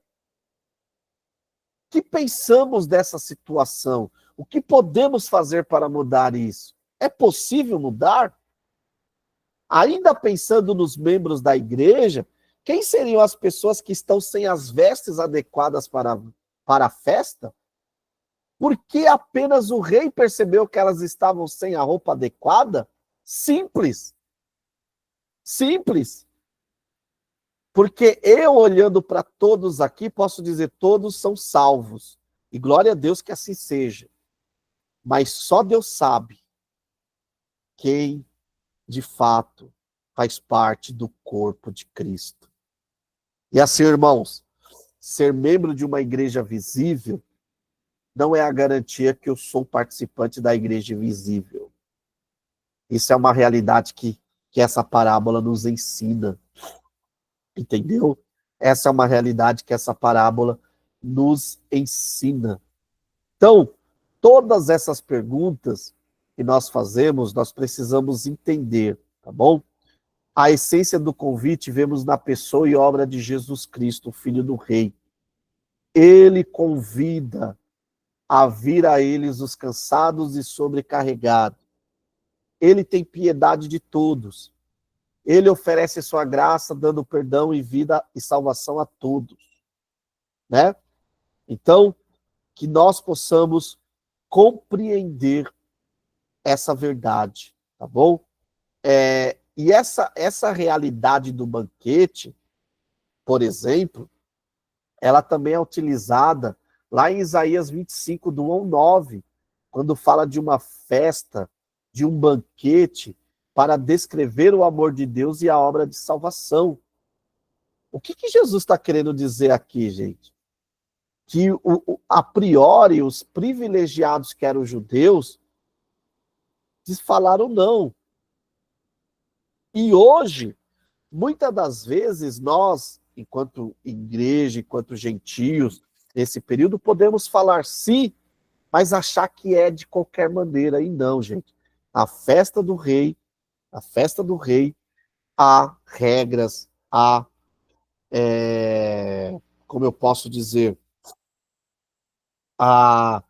Speaker 1: O que pensamos dessa situação? O que podemos fazer para mudar isso? É possível mudar? Ainda pensando nos membros da igreja, quem seriam as pessoas que estão sem as vestes adequadas para a festa? Porque apenas o rei percebeu que elas estavam sem a roupa adequada? Simples. Simples. Porque eu, olhando para todos aqui, posso dizer, todos são salvos. E glória a Deus que assim seja. Mas só Deus sabe quem, de fato, faz parte do corpo de Cristo. E assim, irmãos, ser membro de uma igreja visível não é a garantia que eu sou participante da igreja visível. Isso é uma realidade que essa parábola nos ensina. Entendeu? Essa é uma realidade que essa parábola nos ensina. Então, todas essas perguntas que nós fazemos, nós precisamos entender, tá bom? A essência do convite vemos na pessoa e obra de Jesus Cristo, o Filho do Rei. Ele convida a vir a eles os cansados e sobrecarregados. Ele tem piedade de todos. Ele oferece sua graça, dando perdão e vida e salvação a todos. Né? Então, que nós possamos compreender essa verdade, tá bom? E essa realidade do banquete, por exemplo, ela também é utilizada lá em Isaías 25, do 1 ao 9, quando fala de uma festa, de um banquete, para descrever o amor de Deus e a obra de salvação. O que Jesus está querendo dizer aqui, gente? Que, a priori, os privilegiados que eram os judeus, falaram não. E hoje, muitas das vezes, nós, enquanto igreja, enquanto gentios, nesse período, podemos falar sim, mas achar que é de qualquer maneira. E não, gente. A festa do rei, há regras, há, como eu posso dizer, há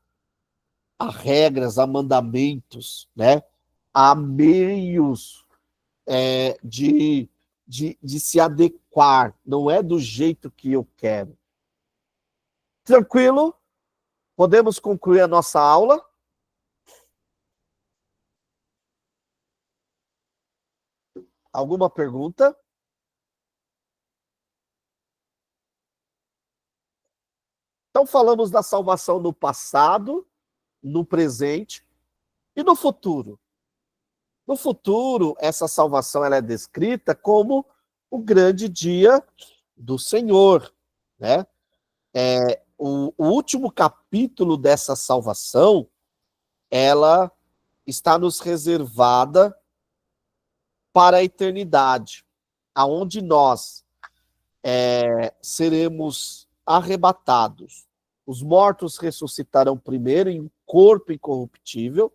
Speaker 1: regras, há mandamentos, né? Há meios de se adequar, não é do jeito que eu quero. Tranquilo? Podemos concluir a nossa aula? Alguma pergunta? Então falamos da salvação no passado, no presente e no futuro. No futuro, essa salvação ela é descrita como o grande dia do Senhor, né? O último capítulo dessa salvação, ela está nos reservada para a eternidade, aonde nós seremos arrebatados. Os mortos ressuscitarão primeiro em um corpo incorruptível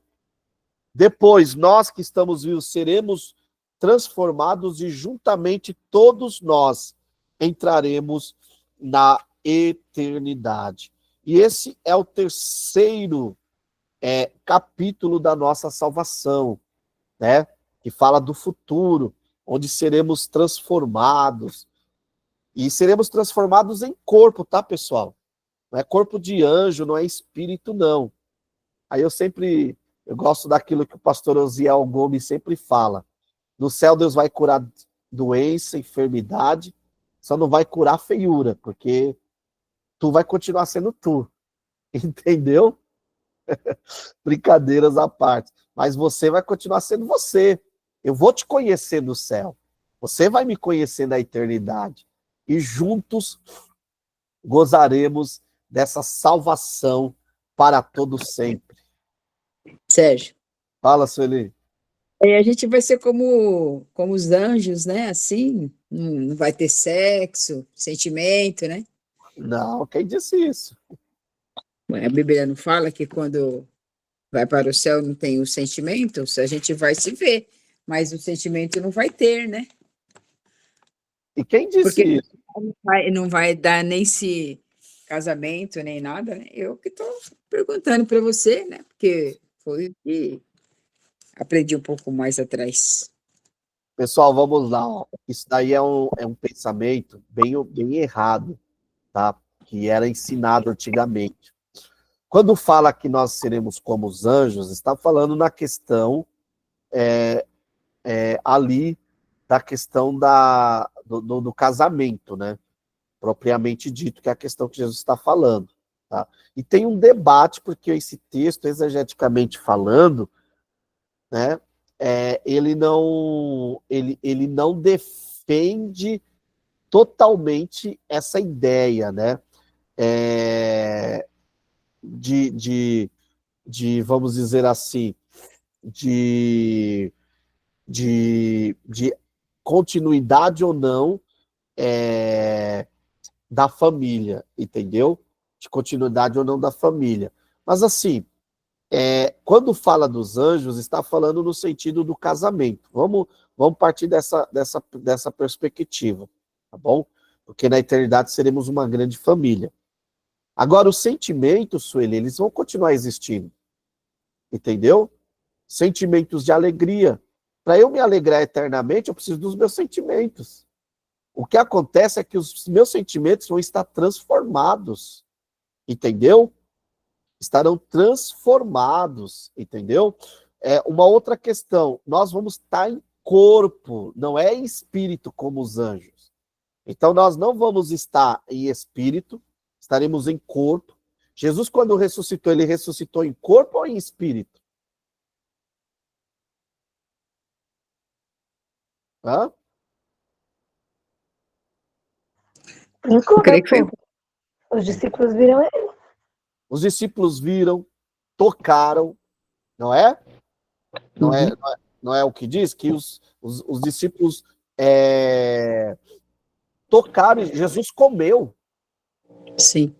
Speaker 1: Depois, nós que estamos vivos seremos transformados e juntamente todos nós entraremos na eternidade. E esse é o terceiro capítulo da nossa salvação, né? Que fala do futuro, onde seremos transformados. E seremos transformados em corpo, tá, pessoal? Não é corpo de anjo, não é espírito, não. Aí eu gosto daquilo que o pastor Osiel Gomes sempre fala. No céu Deus vai curar doença, enfermidade, só não vai curar feiura, porque tu vai continuar sendo tu. Entendeu? Brincadeiras à parte. Mas você vai continuar sendo você. Eu vou te conhecer no céu. Você vai me conhecer na eternidade. E juntos gozaremos dessa salvação para todo sempre.
Speaker 3: Sérgio.
Speaker 1: Fala, Sueli.
Speaker 3: A gente vai ser como os anjos, né? Assim, não vai ter sexo, sentimento, né?
Speaker 1: Não, quem disse isso?
Speaker 3: A Bíblia não fala que quando vai para o céu não tem os sentimentos, a gente vai se ver, mas o sentimento não vai ter, né?
Speaker 1: E quem disse
Speaker 3: Porque
Speaker 1: isso?
Speaker 3: não vai dar nem se casamento, nem nada, né? Eu que estou perguntando para você, né? Porque foi o que aprendi um pouco mais atrás.
Speaker 1: Pessoal, vamos lá. Ó. Isso daí é um pensamento bem errado, tá? Que era ensinado antigamente. Quando fala que nós seremos como os anjos, está falando na questão ali da questão do casamento, né? Propriamente dito, que é a questão que Jesus está falando. Tá? E tem um debate, porque esse texto, exegeticamente falando, né, ele não defende totalmente essa ideia, né, de vamos dizer assim, de continuidade ou não da família, entendeu? De continuidade ou não da família. Mas assim, quando fala dos anjos, está falando no sentido do casamento. Vamos partir dessa perspectiva, tá bom? Porque na eternidade seremos uma grande família. Agora, os sentimentos, Sueli, eles vão continuar existindo, entendeu? Sentimentos de alegria. Para eu me alegrar eternamente, eu preciso dos meus sentimentos. O que acontece é que os meus sentimentos vão estar transformados, entendeu? Estarão transformados, entendeu? Uma outra questão, nós vamos estar em corpo, não é em espírito como os anjos. Então, nós não vamos estar em espírito, estaremos em corpo. Jesus, quando ressuscitou, ele ressuscitou em corpo ou em espírito? Hã?
Speaker 4: Em corpo,
Speaker 3: creio que foi.
Speaker 4: os discípulos viram ele.
Speaker 1: Os discípulos viram, tocaram, não é? Não é o que diz? Que os discípulos tocaram, e Jesus comeu.
Speaker 3: Sim.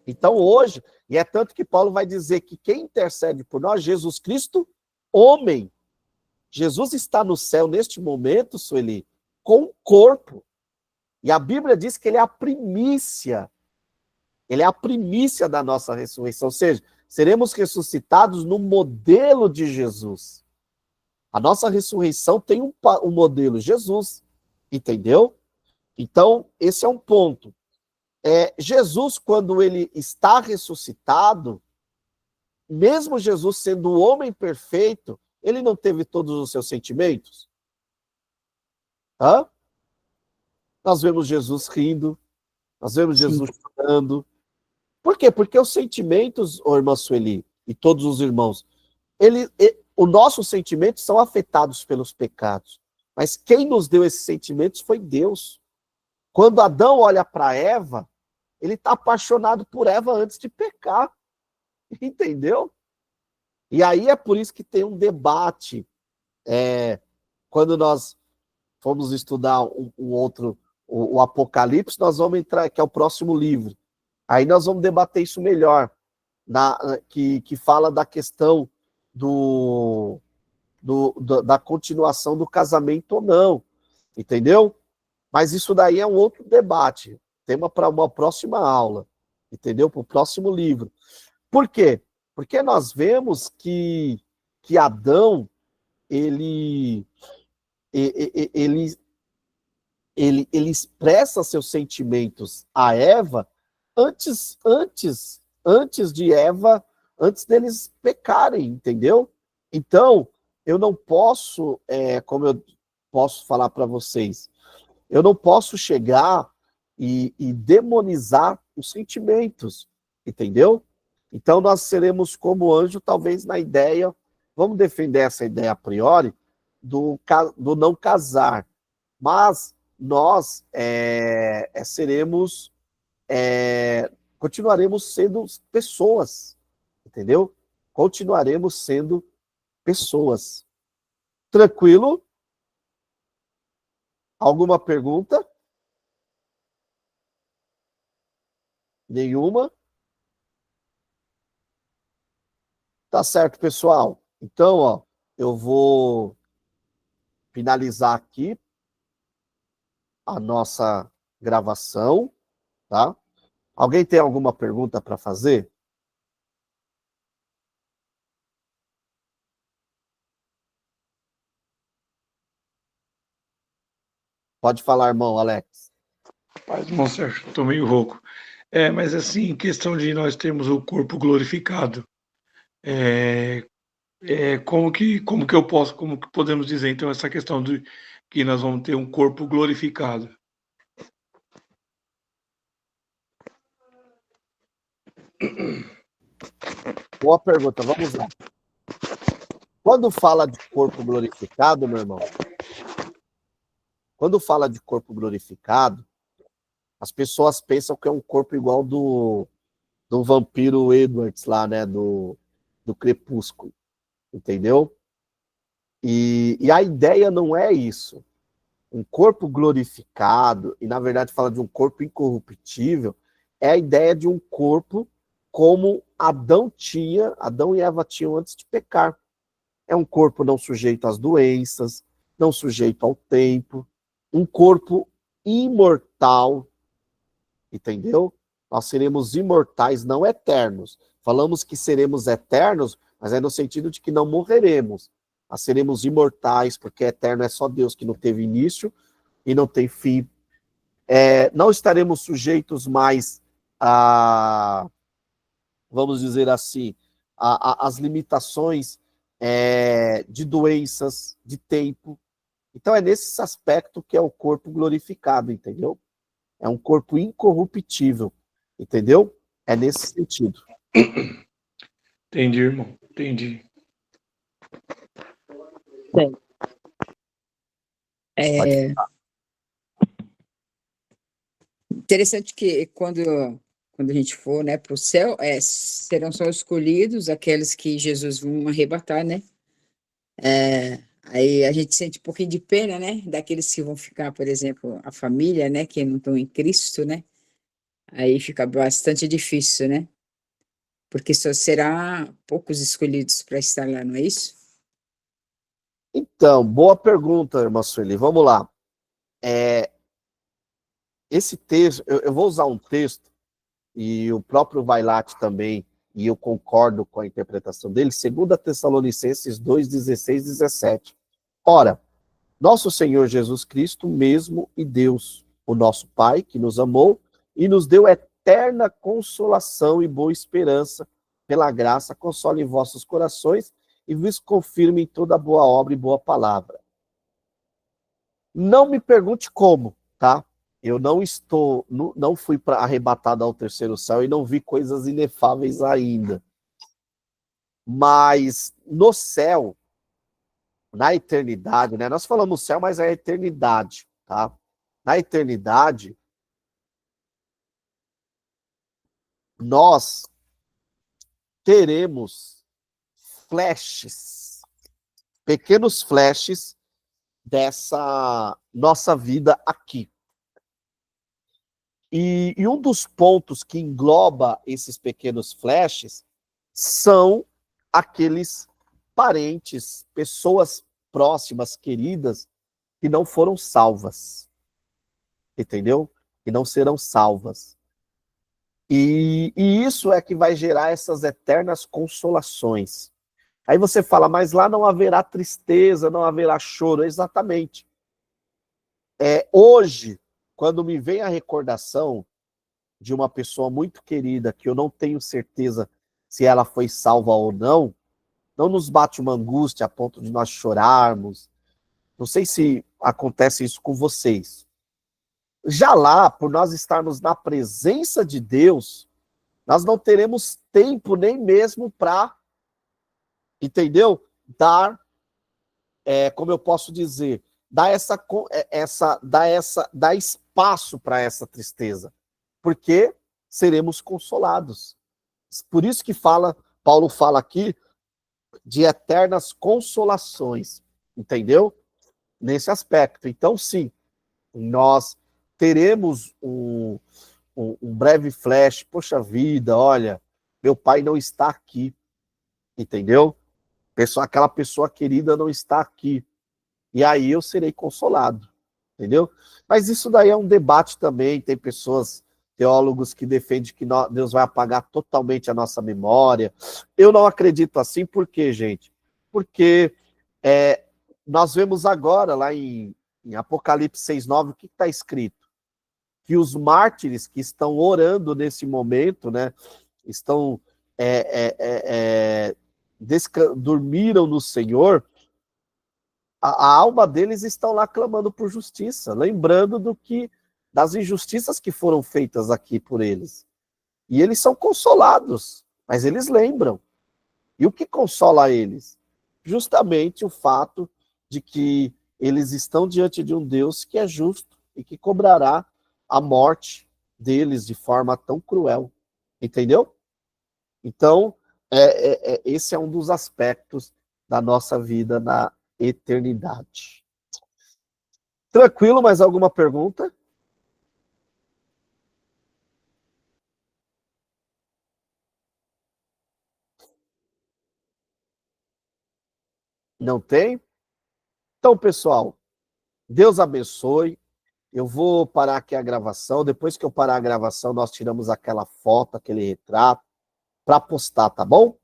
Speaker 1: Então hoje, e é tanto que Paulo vai dizer que quem intercede por nós, Jesus Cristo, homem. Jesus está no céu neste momento, Sueli, com o corpo. E a Bíblia diz que ele é a primícia. Ele é a primícia da nossa ressurreição. Ou seja, seremos ressuscitados no modelo de Jesus. A nossa ressurreição tem um modelo, Jesus. Entendeu? Então, esse é um ponto. Jesus, quando ele está ressuscitado, mesmo Jesus sendo o homem perfeito, ele não teve todos os seus sentimentos? Hã? Nós vemos Jesus rindo, nós vemos Jesus chorando. Por quê? Porque os sentimentos, irmã Sueli, e todos os irmãos, os nossos sentimentos são afetados pelos pecados. Mas quem nos deu esses sentimentos foi Deus. Quando Adão olha para Eva, ele está apaixonado por Eva antes de pecar. Entendeu? E aí é por isso que tem um debate. Quando nós formos estudar o Apocalipse, nós vamos entrar, que é o próximo livro. Aí nós vamos debater isso melhor, que fala da questão da continuação do casamento ou não, entendeu? Mas isso daí é um outro debate, tema para uma próxima aula, entendeu? Para o próximo livro. Por quê? Porque nós vemos que Adão, ele, ele, ele expressa seus sentimentos a Eva antes de Eva, antes deles pecarem, entendeu? Então, eu não posso, como eu posso falar para vocês, eu não posso chegar e demonizar os sentimentos, entendeu? Então, nós seremos como anjo, talvez na ideia, vamos defender essa ideia a priori, do não casar, mas nós seremos, continuaremos sendo pessoas, entendeu? Continuaremos sendo pessoas. Tranquilo? Alguma pergunta? Nenhuma? Tá certo, pessoal. Então, ó, eu vou finalizar aqui a nossa gravação, tá? Alguém tem alguma pergunta para fazer? Pode falar, irmão Alex.
Speaker 5: Paz, irmão Sérgio, estou meio rouco. Mas assim, questão de nós termos o corpo glorificado, como que podemos dizer, então, essa questão de que nós vamos ter um corpo glorificado?
Speaker 1: Boa pergunta, vamos lá. Quando fala de corpo glorificado, meu irmão, quando fala de corpo glorificado, as pessoas pensam que é um corpo igual do vampiro Edwards lá, né, do Crepúsculo, entendeu? E a ideia não é isso. Um corpo glorificado, e na verdade fala de um corpo incorruptível, é a ideia de um corpo como Adão e Eva tinham antes de pecar. É um corpo não sujeito às doenças, não sujeito ao tempo, um corpo imortal, entendeu? Nós seremos imortais, não eternos. Falamos que seremos eternos, mas é no sentido de que não morreremos. Nós seremos imortais, porque eterno é só Deus, que não teve início e não tem fim. Não estaremos sujeitos mais a, vamos dizer assim, as limitações de doenças, de tempo. Então é nesse aspecto que é o corpo glorificado, entendeu? É um corpo incorruptível, entendeu? É nesse sentido.
Speaker 5: Entendi, irmão, entendi.
Speaker 3: Interessante que quando a gente for, né, para o céu, serão só escolhidos aqueles que Jesus vão arrebatar, né? Aí a gente sente um pouquinho de pena, né? Daqueles que vão ficar, por exemplo, a família, né? Que não estão em Cristo, né? Aí fica bastante difícil, né? Porque só será poucos escolhidos para estar lá, não é isso?
Speaker 1: Então, boa pergunta, irmã Sueli. Vamos lá. Esse texto, eu vou usar um texto, e o próprio Vailate também, e eu concordo com a interpretação dele, 2 Tessalonicenses 2, 16, 17. Ora, nosso Senhor Jesus Cristo mesmo e Deus, o nosso Pai, que nos amou e nos deu eterna consolação e boa esperança, pela graça, console em vossos corações e vos confirme em toda boa obra e boa palavra. Não me pergunte como, tá? Eu não fui arrebatado ao terceiro céu e não vi coisas inefáveis ainda. Mas no céu, na eternidade, né? Nós falamos céu, mas é a eternidade, tá? Na eternidade, nós teremos flashes, pequenos flashes dessa nossa vida aqui. E um dos pontos que engloba esses pequenos flashes são aqueles parentes, pessoas próximas, queridas, que não foram salvas. Entendeu? Que não serão salvas. E isso é que vai gerar essas eternas consolações. Aí você fala, mas lá não haverá tristeza, não haverá choro. Exatamente. Hoje, quando me vem a recordação de uma pessoa muito querida, que eu não tenho certeza se ela foi salva ou não nos bate uma angústia a ponto de nós chorarmos. Não sei se acontece isso com vocês. Já lá, por nós estarmos na presença de Deus, nós não teremos tempo nem mesmo para, entendeu? Dar, como eu posso dizer, dar espaço para essa tristeza, porque seremos consolados. Por isso que Paulo fala aqui de eternas consolações, entendeu? Nesse aspecto. Então, sim, nós teremos um breve flash, poxa vida, olha, meu pai não está aqui, entendeu? Aquela pessoa querida não está aqui. E aí eu serei consolado, entendeu? Mas isso daí é um debate também, tem pessoas, teólogos que defendem que Deus vai apagar totalmente a nossa memória. Eu não acredito assim, por quê, gente? Porque nós vemos agora, lá em Apocalipse 6:9, o que está escrito? Que os mártires que estão orando nesse momento, né, estão dormiram no Senhor, a alma deles estão lá clamando por justiça, lembrando das injustiças que foram feitas aqui por eles. E eles são consolados, mas eles lembram. E o que consola eles? Justamente o fato de que eles estão diante de um Deus que é justo e que cobrará a morte deles de forma tão cruel. Entendeu? Então, esse é um dos aspectos da nossa vida na eternidade. Tranquilo, mais alguma pergunta? Não tem? Então, pessoal, Deus abençoe. Eu vou parar aqui a gravação. Depois que eu parar a gravação, nós tiramos aquela foto, aquele retrato, para postar, tá bom?